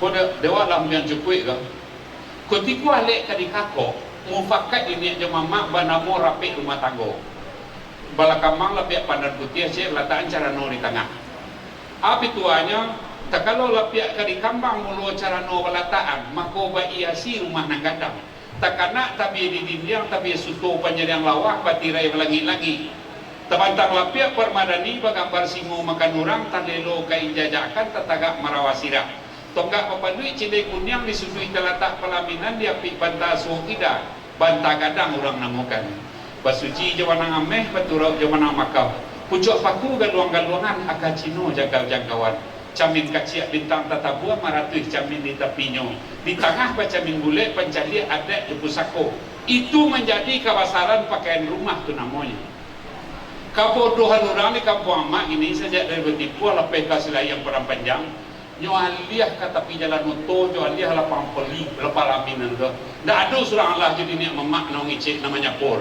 Pada dewa lam yang cukup ke. Ketika alek kadi kako, mufakat ini aja mama banamo rapi rumah tangga. Balakamang lapia pandan putih aja letakkan cara no di tengah. Api tuanya, tak kalau lapia kadi kambang mulu cara no balataan, mako ba iasi rumah nang gadang. Tak kena tapi di dinding tapi suto panjang lawak batirai lagi. Tabantang lapia permadani bagambar singo makan orang tandelo kain jajakan tetagak marawasira. Tonggak papandui cindai kunyang disudui telatak pelaminan dia pi bantah suhida bantah gadang orang namukan. Basuci jawanang ameh baturau jawanang makau. Pucuk paku galuang-galuangan akacino jagal jangkauan. Camin kaciak bintang tatabua maratuih camin di tapinyo. Di tengah camin bule pencali ada di pusako. Itu menjadi kawasaran pakaian rumah tu namanya. Kabodohan orang di kampung amak ini sejak dari bertipu lapeh kasih yang perang panjang. Nyo aliyah kata pi jalan motor, nyo aliyah lapang peli, lapang laminan tu. Ndak ada surang Allah jadi ni mamak nong icik namanya por.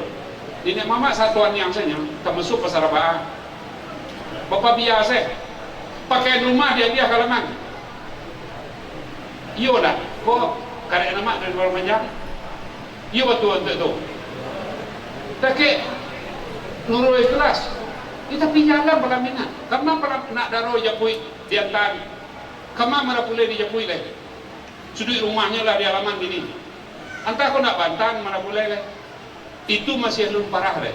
Ini mamak satuan yang saya termasuk pasar Rabah. Bapak biasa pakai rumah dia kalangan. Iyo dah, kok karek nama dari luar panjang. Iyo betul untuk tu. Tapi nurul ikhlas. Kita pinjalan pelaminan. Karena nak daro japui diantan. Kama marapulai di japui leh. Sudut rumahnya lah di halaman ini. Entah kau nak bantan marapulai leh. Itu masih belum parah deh.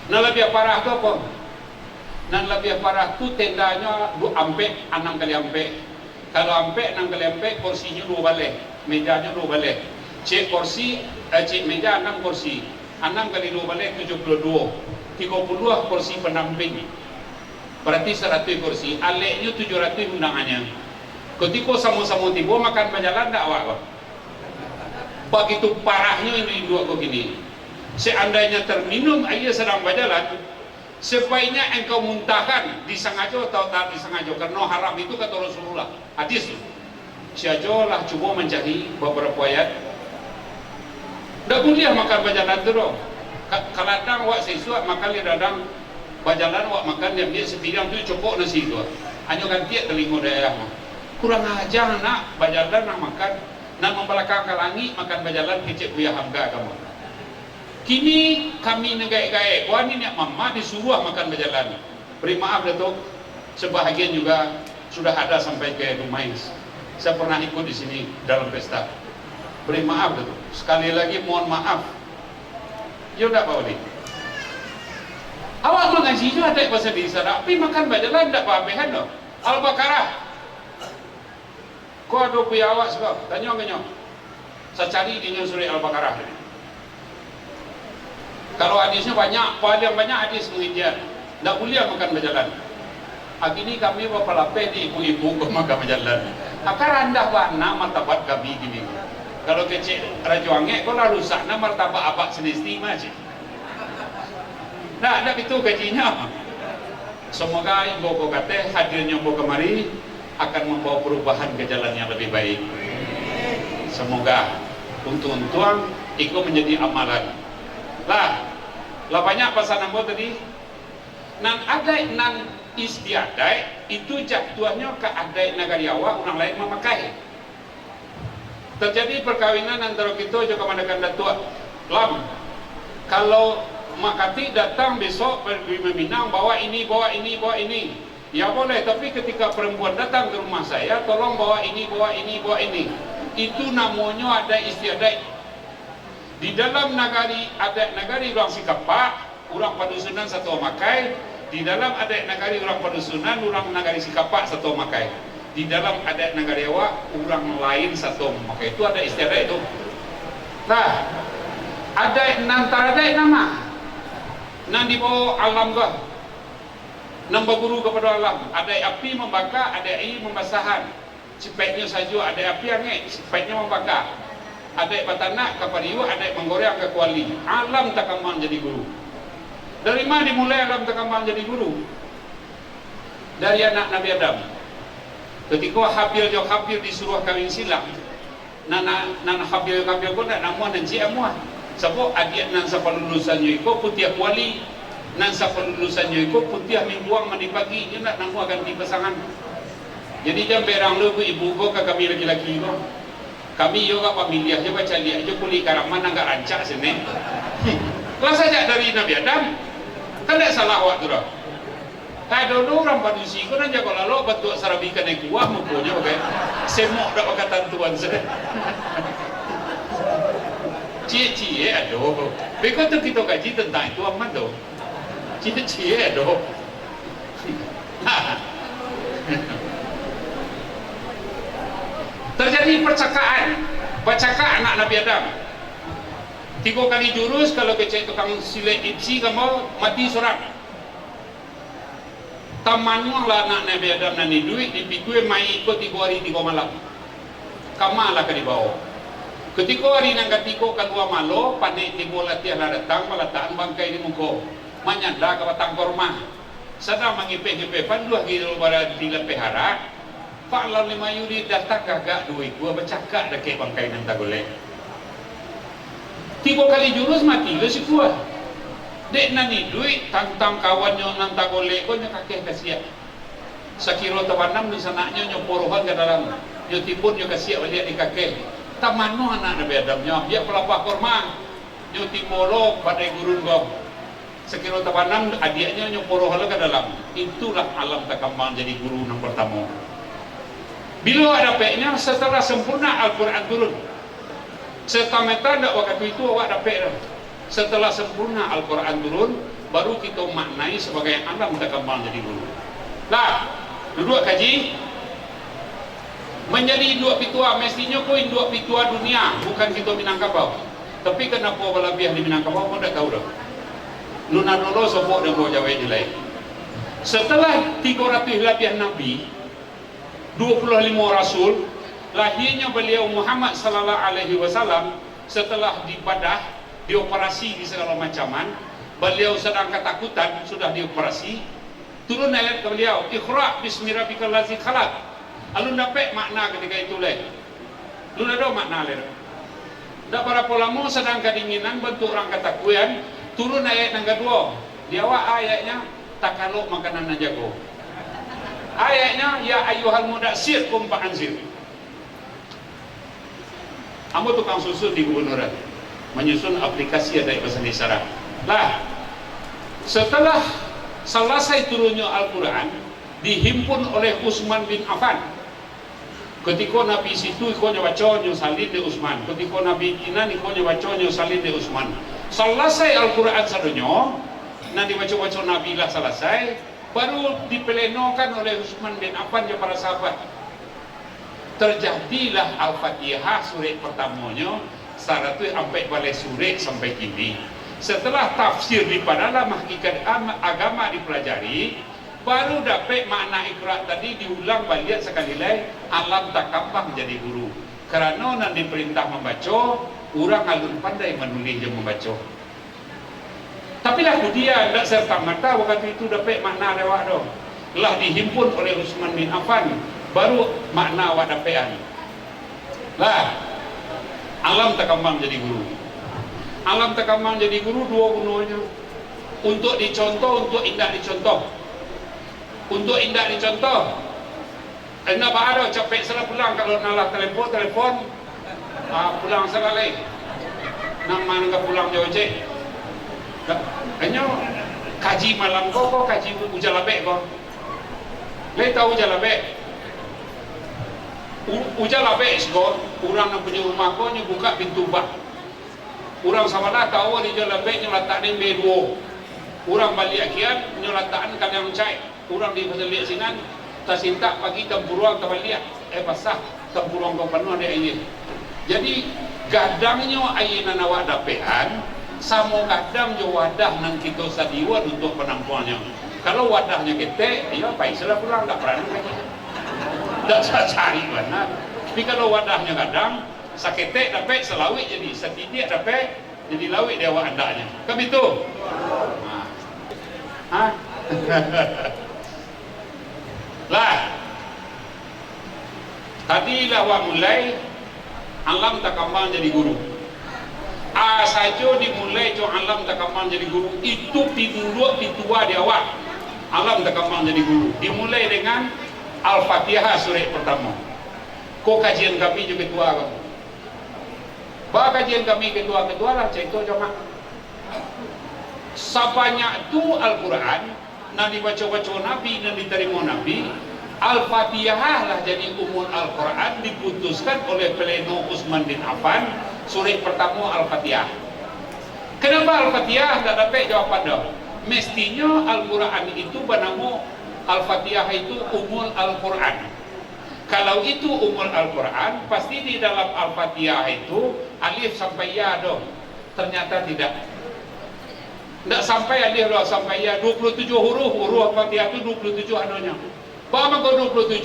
Nah lebih parah tu apa? Nah lebih parah tu tendanya 2 ampek, 6 kali ampek. Kalau ampek 6 kali ampek, kursinya 2 balik, mejanya 2 balik. Cik kursi, cik meja 6 kursi, 6 kali 2 balik 72, 32 kursi pendamping. Berarti 100 kursi. Aleknya 700 undangannya. Ketika sama-sama tiba makan berjalan tak awak? Begitu parahnya ini dua begini. Seandainya terminum air sedang berjalan, sebaiknya engkau muntahkan disengaja atau tak disengaja, karena haram itu kata Rasulullah. Hadis. Siajolah cuba mencari beberapa ayat. Tak boleh makan berjalan terus. Kadang awak sesuatu makan di dadang berjalan awak makan yang dia sepidang tu cukup nasi tu. Hanya ganti telinga daerah. Kurang ajar nak berjalan nak makan. Nak membelakang ke langit makan berjalan kecik buya hamka kamu. Kini kami negaik-gaik. Wah ni nak mama disuruh makan berjalan. Beri maaf Datuk. Sebahagian juga sudah ada sampai ke rumah. Saya pernah ikut di sini dalam pesta. Beri maaf Datuk. Sekali lagi mohon maaf. Ya tak Pak Wali. Awak mengaji juga ada pasal di sana. Tapi makan berjalan tak apa-apa dah. Al-Baqarah. Kau ada punya awak sebab tanya-tanya. Saya cari di surah Al-Baqarah. Kalau hadisnya banyak, paling banyak hadis menginjak. Tak boleh makan berjalan. Hari ini kami berapa lapeh di ibu-ibu ke makan berjalan. Akar anda warna martabat kami gini. Kalau kecil Raja Angek, kau lalu sana martabat abad senesti macam. Nah, ada itu gajinya. Semoga ibu kau kata hadirnya ibu kemari akan membawa perubahan ke jalan yang lebih baik. Semoga untung-untung itu menjadi amalan. Lah banyak pasal nombor tadi. Nan adai nan istiadai itu jatuhnya ke adai nagariawa orang lain memakai. Terjadi perkawinan antara kita juga mandakan datuk lam. Kalau makati datang besok pergi meminang bawa ini. Ya boleh, tapi ketika perempuan datang ke rumah saya, tolong bawa ini. Itu namanya ada istiadat. Di dalam nagari adat nagari orang Sikapak, orang padusunan satu makai. Di dalam adat nagari orang padusunan, orang nagari Sikapak satu makai. Di dalam adat nagari awak, orang lain satu makai. Itu ada istiadat itu. Nah, adat antara adat nama. Nan di bawah alam ke. Nan berguru kepada alam. Ada api membakar, ada air membasahan. Cepatnya saja ada api angin, cepatnya membakar. Ada batanak kepada iu, ada menggoreng ke kuali. Alam tak kembang jadi guru. Dari mana dimulai alam tak kembang jadi guru? Dari anak Nabi Adam. Ketika Habil disuruh kawin silang, nana Habil pun nak namuan dan cik amuah. Sebab adik nan siapa lulusan iko putih kuali, nan siapa lulusan iko putih mingguang mandi pagi, dia nak namuah ganti pasangan. Jadi jam berang lu ibu ko kami laki-laki ko. Kami juga pamilya je baca lihat je kulit karaman enggak rancak sini. Kelas saja dari Nabi Adam. Kan tak salah awak tu dah. Tak ada orang padusi ko nan jago lalu betul sarabikan yang kuah mukonya okey. Semok dak pakatan tuan saya. Cie aduh. Beko tu kita kaji tentang itu amat tu. Cie aduh. Terjadi percakapan anak Nabi Adam. 3 kali jurus kalau kecek tukang silet ipsi kamu mati surat. Tamannya lah anak Nabi Adam nani duit dipikui mai ikut 3 hari 3 malam. Kamalah ke di bawah. Ketika hari nang katiko kedua malo panik tibo latihan lah datang meletakkan bangkai di muka. Menyanda ke batang korma. Sedang mengipeh-ipeh panduah gitu pada tiga pehara. Pak lawan 5 Yuli datang gagak duit gua bercakap dekat bangkai nan tak boleh. 3 kali jurus mati le si gua. Dek nani duit tantang kawannya nan tak boleh gua nya kakek kasihan. Sakiro tabanam di sananya nyo porohan ke dalam. Nyo timbun nyo kasihan balik di kakek. Tamano anak Nabi Adam nyo dia pelapah korma. Nyo timoro pada gurun gua. Sakiro tabanam adiknya nyo porohan ke dalam. Itulah alam takambang jadi guru yang pertama. Bila ada peknya setelah sempurna Al-Quran turun. Serta-merta tak waktu itu awak ada pek dah. Setelah sempurna Al-Quran turun, baru kita maknai sebagai alam takambang jadi guru. Lah, duduk kaji. Menjadi 2 pitua mestinya koin 2 pitua dunia, bukan kita Minangkabau. Tapi kenapa berlebihan di Minangkabau pun tak tahu dah. Luna dulu sebut dan bawa Jawa je lain. Setelah 300 lebih Nabi, 25 Rasul, lahirnya beliau Muhammad sallallahu alaihi wasallam setelah dibadah, dioperasi di segala macaman, beliau sedang ketakutan, sudah dioperasi, turun ayat ke beliau, Iqra' bismi rabbikal ladzi khalaq. Alun dapat makna ketika itu leh. Lu ada makna leh. Dak berapa lama sedang kedinginan bentuk orang ketakutan, turun ayat yang kedua. Di awal ayatnya takaluk makanan nan jago. Ayatnya ya ayyuhal mudassir kum fa'anzir. Ambo tukang susun di gubernuran menyusun aplikasi ada bahasa isyarat. Lah, setelah selesai turunnya Al-Quran dihimpun oleh Utsman bin Affan. Ketika Nabi situ ikonya baconyo salin di Utsman. Ketika Nabi inan ikonya baconyo salin di Utsman. Selesai Al-Quran sadonyo, nanti baca-baca Nabi lah selesai. Baru dipelenokan oleh Utsman bin Affan dan para sahabat. Terjadilah Al-Fatihah surat pertamanya, syarat itu sampai balik surat sampai kini. Setelah tafsir di dalam hakikat agama dipelajari, baru dapat makna Iqra' tadi diulang balik sekali lagi, alam takambang menjadi guru. Kerana nanti diperintah membaca, orang alun pandai menulis dan membaca. Tapi lah dia tidak serta-merta waktu itu dapat makna lewat dong. Telah dihimpun oleh Utsman bin Affan, baru makna awak dapetan. Lah, alam takambang jadi guru. Alam takambang jadi guru dua gunanya. Untuk dicontoh, untuk indah dicontoh. Untuk indah dicontoh. Anda baru capek salah pulang kalau nalah telefon, pulang salah lagi. Nama nggak pulang jauh cek. Hanya kaji malam kok kaji ujalabek kok. Le tahu ujalabek. Ujalabek kok orang yang punya rumah kok buka pintu bak. Orang sama lah tahu di jalan baik nyolatak ni B2. Orang balik akian nyolatakan kalian cai. Orang di pasal lihat sinan tasintak pagi tempuruang terbalik. Pasah tempuruang kau penuh ada ini. Jadi gadangnya ayana nawak dapean sama kadang jo wadah nang kita sadiwan untuk penampuannya. Kalau wadahnya ketek, ya baik sudah pulang tak berani lagi. Tak saya cari mana. Tapi kalau wadahnya kadang saketek dapat selawik jadi setidik dapat jadi lawik dia awak andaknya. Kan itu? Hah? Lah. Tadi lah awak mulai alam takaman jadi guru. Saja dimulai jo alam takaman jadi guru itu pinduk pitua dia awak. Alam takaman jadi guru. Dimulai dengan Al-Fatihah surah pertama. Kok kajian kami juga ketua kamu. Bah kajian kami ketua-ketua lah cerita jemaah. Sebanyak tu Al-Quran nak dibaca-baca Nabi dan diterima Nabi. Al-Fatihah lah jadi umur Al-Quran diputuskan oleh Pleno Utsman bin Affan. Surah pertama Al-Fatihah. Kenapa Al-Fatihah tak dapat jawapan dah? Mestinya Al-Quran itu bernama Al-Fatihah itu umur Al-Quran. Kalau itu umur Al-Quran, pasti di dalam Al-Fatihah itu alif sampai ya dong. Ternyata tidak. Tidak sampai alif lah sampai ya 27 huruf Al-Fatihah itu 27 anunya. Bahawa kau 27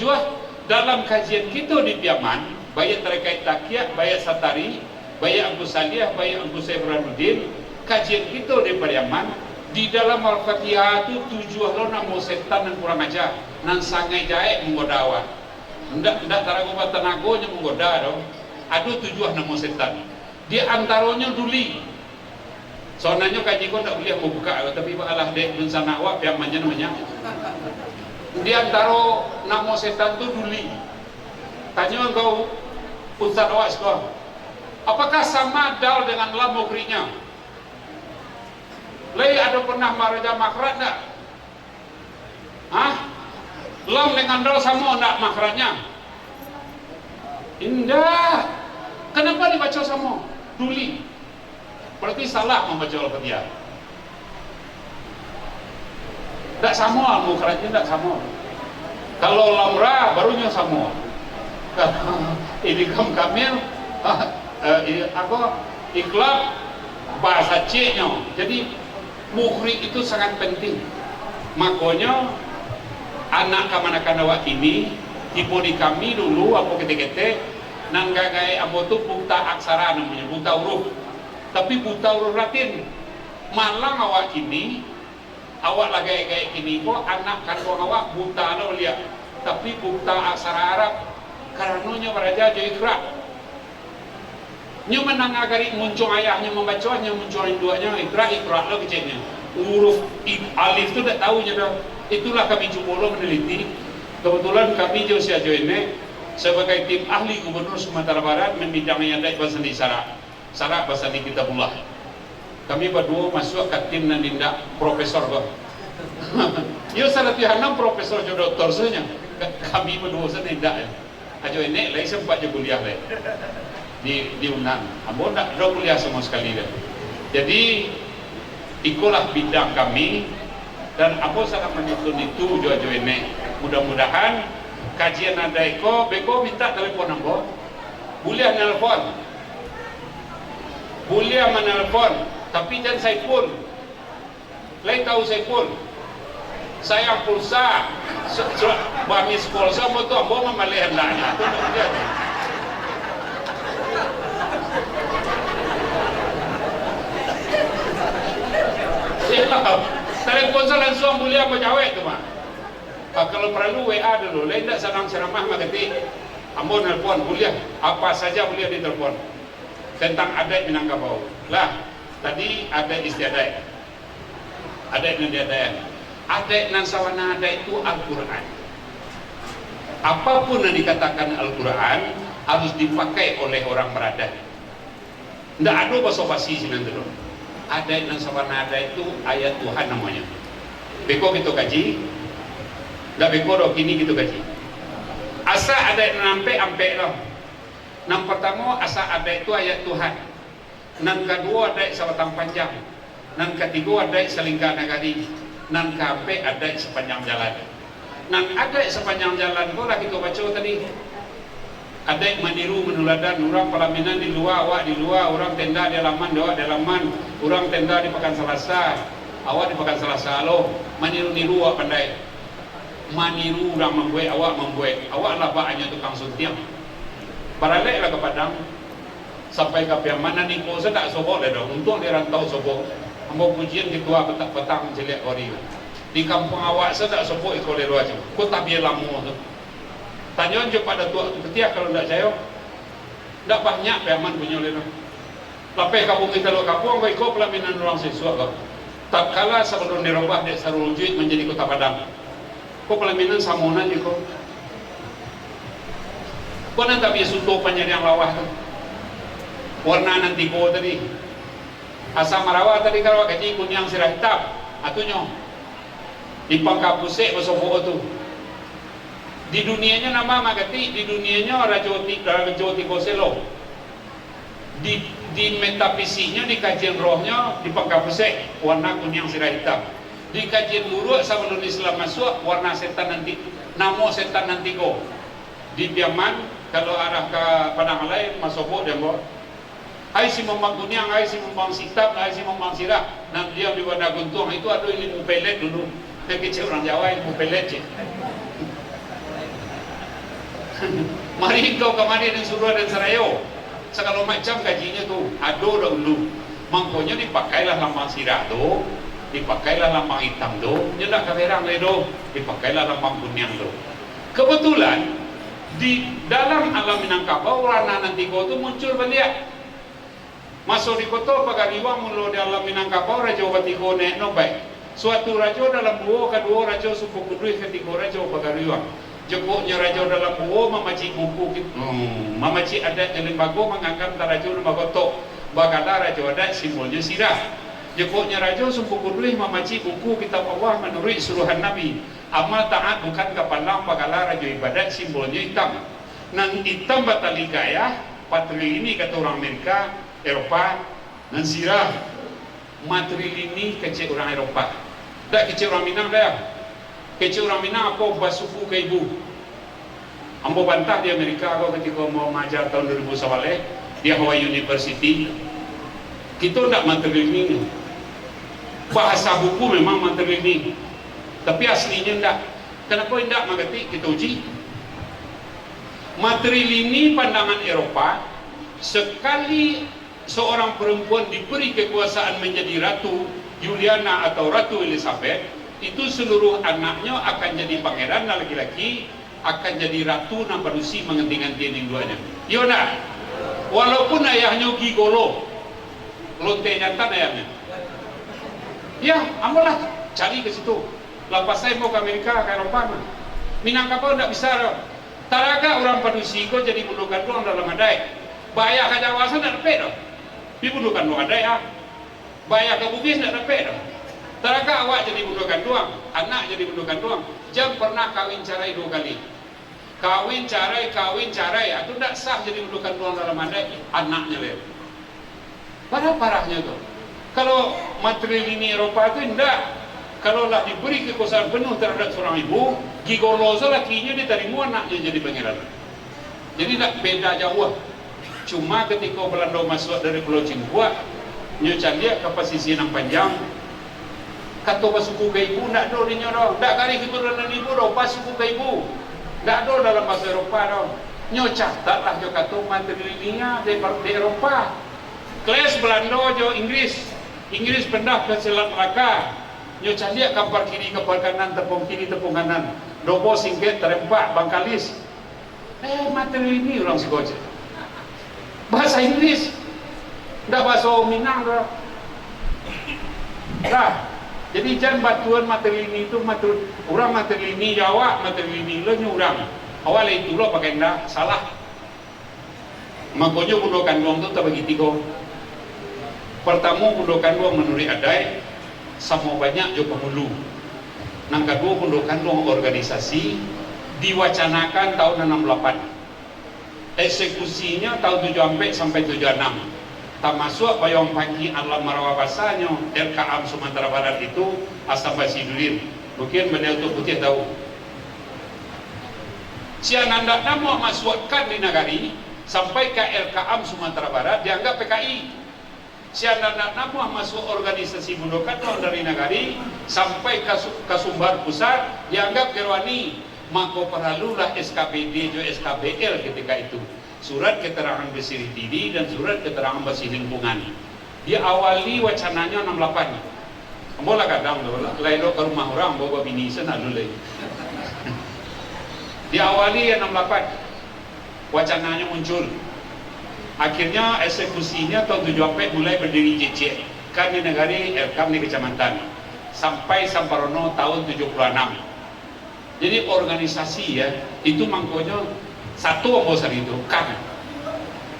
dalam kajian kita di Piaman, baik terkait takiat, baik satari, baik Abu Salih, baik Abu Saifranuddin, kajian kita di Piaman, di dalam Al-Fatihah itu 7 lo namo setan dan kurang ajar, nan sangai jaek menggoda awak. Ndak taragoba tenagonya menggoda dong. Ada 7 namo setan. Di antaranya duli. Soalnya kaji kau tak boleh membuka, tapi Allah dek dan sana awak piamannya namanya. Di antara namo setan tu duli. Tanya kau ustaz awak sekolah. Apakah sama dal dengan lam mukrinya? Lei ada pernah maraja makrat tak? Hah? Lam dengan dal sama tak makratnya? Indah. Kenapa dibaca sama? Duli. Berarti salah membaca Al-Fatihah. Tak sama makratnya, tak sama. Kalau lamra barunya sama. Ini kamil ikhlas bahasa C-nya. Jadi mukhrik itu sangat penting. Makanya anak kamanakan awak ini tipe di kami dulu apa ketek-ketek nang gagai abo tu buta aksara namanya, buta huruf. Tapi buta huruf Latin. Malang awak ini awak lagi kayak gini kok anak kandung awak buta lo lihat. Tapi buta aksara Arab karenanya beraja jadi Iqra. Nya menang agari muncul ayahnya membacanya, muncul induanya Iqra lo kecilnya. Huruf alif itu tak tahunya dah. Itulah kami cuba lo meneliti. Kebetulan kami jauh saja ini sebagai tim ahli Gubernur Sumatera Barat membidangi yang bahasa di Sarak bahasa di Kitabullah. Kami berdua masuk ke tim dan tindak profesor kok. Yo salah tihanam profesor jo doktor saja. Kami berdua saja tindak ya. Ajo ini lagi sempat je kuliah le. Di Unan. Ambo tak ada kuliah sama sekali dah. Jadi ikulah bidang kami dan Ambo sangat menyusun itu jo ini. Mudah-mudahan kajian ada beko minta telepon Ambo. Boleh nelpon. Boleh menelpon, tapi jangan saya pun. Lain tahu saya pun. Saya pulsa, bami pulsa moto Ambo memalih hendaknya. Itu dia. Telepon saya langsung boleh apa jawab tu mah. Kalau perlu WA dulu, lain tak senang ceramah mah ketik. Ambo nelpon boleh, apa saja boleh ditelepon. Tentang adat Minangkabau. Lah, tadi adat istiadat. Adat dan diadat. Adat dan sawana adat itu Al-Quran. Apapun yang dikatakan Al-Quran harus dipakai oleh orang beradat. Tidak ada basa-basi sini dulu. Adat dan sawana adat itu ayat Tuhan namanya. Beko kita kaji. Tidak beko dah kini kita kaji. Asa adat nampak lah. Yang pertama asa ada itu ayat Tuhan. nan kedua ada sebatang panjang, nan ketiga ada selingkar negari, nan keempat ada sepanjang jalan. Nan ada sepanjang jalan tu lah kita baca tadi. Ada yang meniru menuladan orang pelaminan di luar, awak di luar, orang tenda di halaman, awak di halaman, orang tenda di Pekan Selasa, awak di Pekan Selasa lo, meniru-niru awak pandai. Maniru orang membuat, awak lah bahannya tukang suntiang. Paralek lah ke Padang, sampai ke pihak mana ni kau tak sobok dah dong, untuk dia rantau sobok. Ambo pujian ketua petang jelek ori. Di kampung awak saya tak sobok ikut lero aja. Kau tak biar lama tu. Tanya je pada tua tu ketiak kalau tak saya. Tak banyak peman punya lero. Lepas kampung kita lo kampung, kau ikut pelaminan orang siswa kau. Tak kala sebelum dirubah dari Saruljuit menjadi Kota Padang. Kau pelaminan Samona je kau. Kau nanti tak biasa suto panjang yang lawah tu. Warna nanti kau tadi. Asam marawah tadi kalau kaji kunyang sirah hitam. Atunya. Di pangkapusek masuk tu. Di dunianya nama magati, di dunianya Rajo Tikoselo. Di metafisinya, di kajian rohnya, di pangkapusek warna kunyang sirah hitam. Di kajian buruk sebelum Islam masuk warna setan nanti, namo setan nanti ko. Di Biaman kalau arah ke Padang Alai masuk dia bawa. Ai si memang kunyang, ai si memang hitam, ai si memang sirah. Nah dia di wadah guntung itu ada ilmu pelet dulu. Kecil orang Jawa ilmu pelet je. Mari kau kemari dan Surua dan Serayo. Segala macam kajinya tu ado dulu. Mangkonya dipakailah lambang sirah tu, dipakailah lambang hitam tu, nyedak kaverang le do, dipakailah lambang kunyang tu. Kebetulan di dalam alam Minangkabau warna nanti kau tu muncul beliak. Masuk di kota Pagariwang mulu di alam Minangkabau Rajo Batiko nek no baik. Suatu rajo dalam buo, kedua rajo suku kudui, ketiga rajo Pagariwang. Jokoknya raja dalam buo mamaci buku mamaci adat yang lembago mengangkat raja lembago tok bagala raja adat simbolnya sirah. Jokoknya raja sumpu kudui mamaci buku kitab Allah menurut suruhan Nabi amal taat bukan kapalang bagala raja ibadat simbolnya hitam. Nang hitam batalikaya patri ini kata orang Amerika Eropa dan sirah materi ini kecil orang Eropa tak kecil orang Minang dah. Kecil orang Minang aku basuku ke ibu. Ambo bantah di Amerika aku ketika mau mengajar tahun 2011 di Hawaii University. Kita tak materi ini. Bahasa buku memang materi ini. Tapi aslinya tidak. Kenapa tidak mengerti? Kita uji. Materi ini pandangan Eropa. Sekali seorang perempuan diberi kekuasaan menjadi Ratu Juliana atau Ratu Elizabeth, itu seluruh anaknya akan jadi pangeran laki-laki, akan jadi ratu dan padusi mengganti-ganti yang duanya. Iya nak? Walaupun ayahnya gigolo, lonte jantan ayahnya. Ya, amolah cari ke situ. Lepas saya mau ke Amerika, ke Eropa, Minangkabau tidak bisa. Taraga orang padusi kau jadi bunuhkan doang dalam adai. Bayar ke Jawa sana tidak dapat dah. Dibunuhkan doang adai ah. Bayar ke Bugis tidak dapat dah. Taraga awak jadi bunuhkan doang, anak jadi bunuhkan doang. Jam pernah kawin carai 2 kali. Kawin carai, itu tidak sah jadi bunuhkan doang dalam adai, anaknya leh. Parah-parahnya tu. Kalau materi ini Eropa tu tidak. Kalau lah diberi kekuasaan penuh terhadap seorang ibu, gigolo lakinya diterima anaknya jadi pangeran. Jadi tak beda jauh. Cuma ketika Belanda masuk dari Pulau Cingguak, nyocan dia ke pesisir yang panjang. Kata basuku ke ibu, tak ada di nyorong. Tak kali keturunan ibu dah, basuku ke ibu. Tak ada dalam bahasa Eropah dah. Nyocah, taklah jo kata materinya di Eropah. Kelas Belanda jo Inggris. Inggris pindah ke Selat Melaka. Nyocah dia kapal kiri, kapal kanan, tepung kiri, tepung kanan. Dobo singket, terempak, bangkalis. Materi ini orang Segoja. Bahasa Inggris. Tak bahasa Minang dah. Dah. Jadi jangan batuan materi ini itu orang materi ini Jawa, materi ini lo orang. Awal itu lo pakai ndak salah. Makanya budokan uang itu tak bagi 3. Pertama budokan uang menurut adai sama banyak jo penghulu. Nang kedua budokan uang organisasi diwacanakan tahun 68. Eksekusinya tahun 74 sampai 76. termasuk bayang pagi alam marawa basahnya LKM Sumatera Barat itu asal Basidurin. Mungkin beliau tu putih tahu. Siananda nama masukkan di negari sampai ke LKM Sumatera Barat dianggap PKI. Siananda nama masuk organisasi bundokan dari negari sampai ke Sumbar Pusat dianggap Kerwani. Maka perlulah SKBD atau SKBL ketika itu. Surat keterangan bersih diri dan surat keterangan bersih lingkungan. Dia awali wacananya 68. Ambola kadang lain ke rumah orang bawa bini sana dulu. Dia awali 68. Wacananya muncul. Akhirnya eksekusinya tahun 74 mulai berdiri JC. Kan di negara LKM di kecamatan. Sampai Samparono tahun 76. Jadi organisasi ya itu mangkonya satu besar itu kan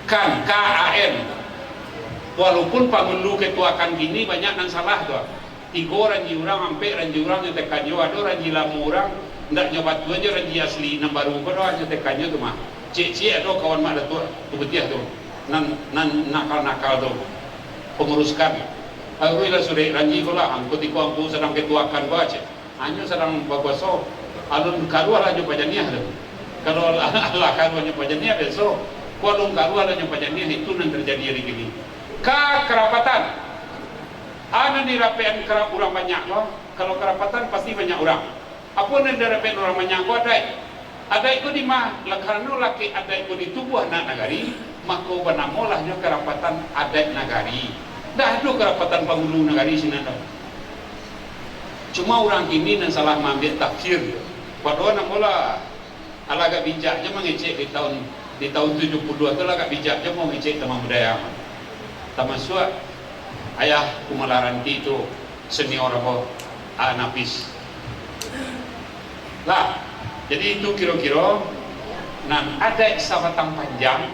KAN. Walaupun pangulu ketua kan gini banyak yang salah tuh. 3 ranji orang sampai ranji orang yang tekannya ada ranji lamu orang ndak nyobat tuh aja ranji asli yang baru kau aja tekannya tuh mah. Cek ada kawan mak ada tuh putih tuh nan nakal tuh penguruskan. Aku ilah sudah ranji kau lah angkut ikut aku sedang ketua kan gua aja. Hanya sedang bagoso alun karuah aja pajaniah tuh. Kalau Allah karuahnya pajaniah besok kalau karuah aja pajaniah itu yang terjadi hari ini. Kerapatan ada di rapian kerap orang banyak loh. Kalau kerapatan pasti banyak orang. Apa yang di rapian orang banyak kok ada ikut di mah karena laki ada ikut di tubuh anak nagari maka banamolahnya kerapatan adat nagari. Dah ada kerapatan penghulu nagari sini dah. Cuma orang ini yang salah mengambil tafsir. Padahal namola agak bijaknya mengecek di tahun 72 itu agak bijaknya mau ngecek teman budaya. Termasuk ayah Kumalaranti itu senior apa Nafis. Lah, jadi itu kira-kira nan ada sabatang panjang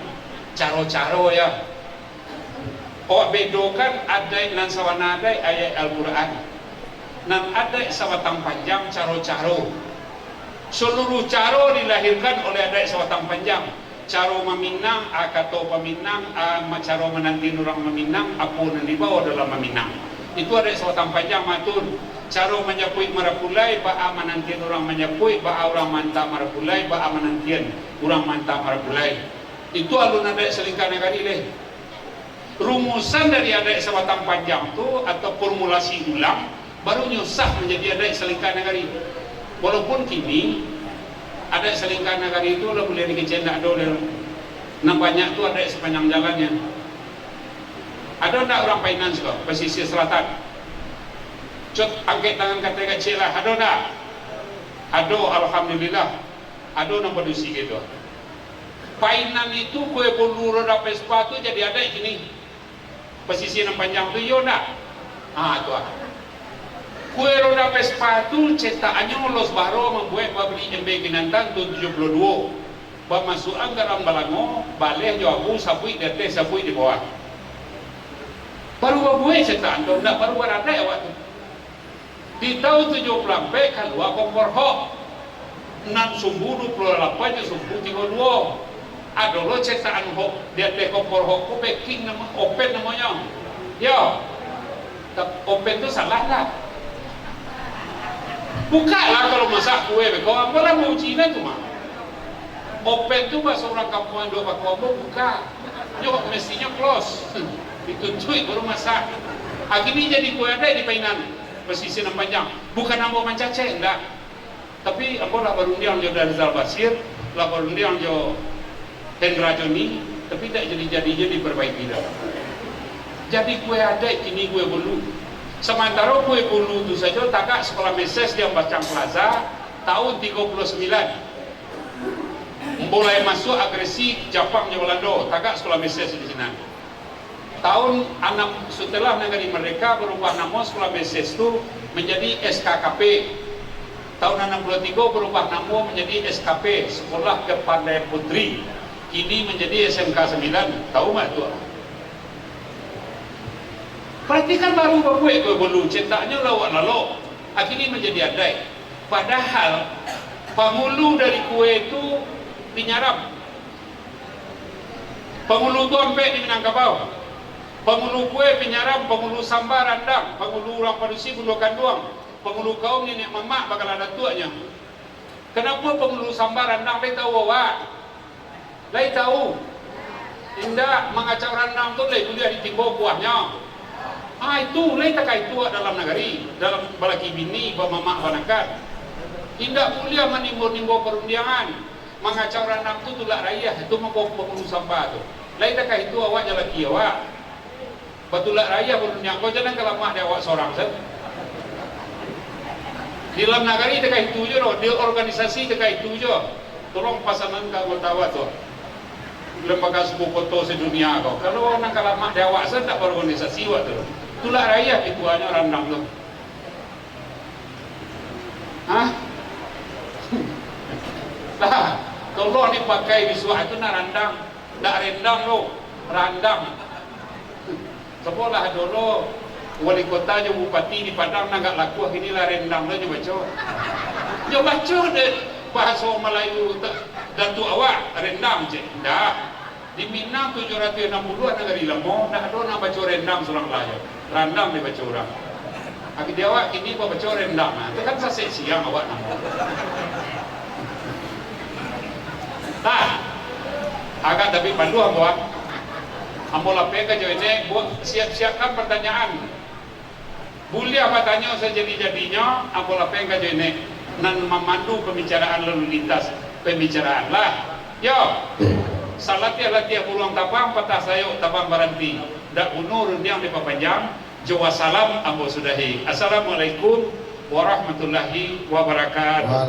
caro-caro ya. Oh bedokan ada nan sawana ada ayat Al-Qur'an. Nan ada sabatang panjang caro-caro. Seluruh caro dilahirkan oleh adat sabatang panjang. Caro meminang, akato peminang, caro menanti orang meminang, apa yang dibawa dalam meminang. Itu adat sabatang panjang matur. Caro menyapui marapulai, ba'a menantian orang menyapui, ba'a orang mantap marapulai, ba'a menantian orang mantap marapulai. Itu alun adat selingkah negari leh. Rumusan dari adat sabatang panjang itu atau formulasi ulang baru nyusah menjadi adat selingkah negari. Walaupun kini ada selingkah negari itu lah boleh dikecil nak ada banyak tu ada sepanjang jalannya. Ada tak orang finance kok pesisir selatan? Cot angkat tangan kata kecil lah. Ada tak? Ada, alhamdulillah. Ada nak produksi gitu. Finance itu kue bulu roda Vespa tu jadi ada ini. Pesisir yang panjang tu yo nak. Tu kue roda Vespa itu cetakannya Los Baro membuat pabrik MB Kinantan 72 masuk anggaran balango baleh jawabu sabui di atas sabui di bawah baru membuat cetakan tu tak baru berada ya waktu di tahun 74 keluar kompor hok nan sumbu 28 je sumbu 32 ada lo cetakan hok di atas kompor hok ko packing nama open namanya ya open tu salah lah. Buka lah kalau masak kue, kau apalah mau Cina tu mah. Open tu bahasa orang kampung dua pak kombo buka. Nyok mestinya close. Dituntui baru masak. Akhirnya jadi kue ada di painan pesisir yang panjang. Bukan nambah mancace, enggak. Tapi apa lah baru dia yang dari Zal Basir, lah baru dia yang jo Hendra Joni, tapi tak jadi diperbaiki dah. Jadi kue ada kini kue bulu. Sementara kue bulu itu saja takak sekolah meses dia Bacang Plaza tahun 39 mulai masuk agresi Jepang Belanda takak sekolah meses di sini. Tahun 6 setelah negara mereka berubah nama sekolah meses itu menjadi SKKP. Tahun 63 berubah nama menjadi SKP Sekolah Kepandaian Putri. Kini menjadi SMK 9. Tahu tak tu? Berarti kan baru berbuat kue bolu, cetaknya lawak lalu. Akhirnya menjadi adai. Padahal penghulu dari kue itu dinyarap. Penghulu itu sampai di Minangkabau. Pengulu kue penyaram, pengulu sambar randang, pengulu orang padusi bulu kanduang, pengulu kaum nenek mamak bakal ada tuanya. Kenapa pengulu sambar randang lai tahu awak? Lai tahu. Indah mengacau randang tu lai kuliah di timbo buahnya. Itu lai tak itu dalam negeri, dalam balaki bini, mamak banakan. Indah kuliah menimbo-nimbo perundangan, mengacau randang tu tulak raya, itu membawa pengulu sambar tu. Lai tak itu awak laki awak. Batulak raya berunyak kau jangan kelamah dia awak seorang set. Di dalam negeri dekat itu je, di organisasi dekat itu je. Tolong pasangan kau tahu tu. Lembaga sebuah foto sedunia kau. Kalau orang kelamah dia awak set tak berorganisasi awak tu. Tulak raya itu hanya randang tu. Hah? Dah, tolong dipakai visual itu nak randang, nak rendang lo, randang. Sekolah dulu wali kotanya bupati di Padang nagak laku inilah rendang dah baca. Dia baca deh bahasa Melayu dan tu awak rendang je. Dah di Minang 760 negeri lemo dah ada nak baca rendang surang laya. Rendang dia baca orang. Aki dia awak kini baca rendang. Itu kan sasek siang awak nama. Nah, agak tapi pandu awak. Ambola peka jo ini siap-siapkan pertanyaan. Boleh apa tanya sejadi-jadinya ambola peka jo ini nan memandu pembicaraan lalu lintas pembicaraan lah. Yo, latihan pulang tapang patah sayo tapang berhenti. Dak unur yang diperpanjang. Jawa salam ambo sudahi. Assalamualaikum warahmatullahi wabarakatuh.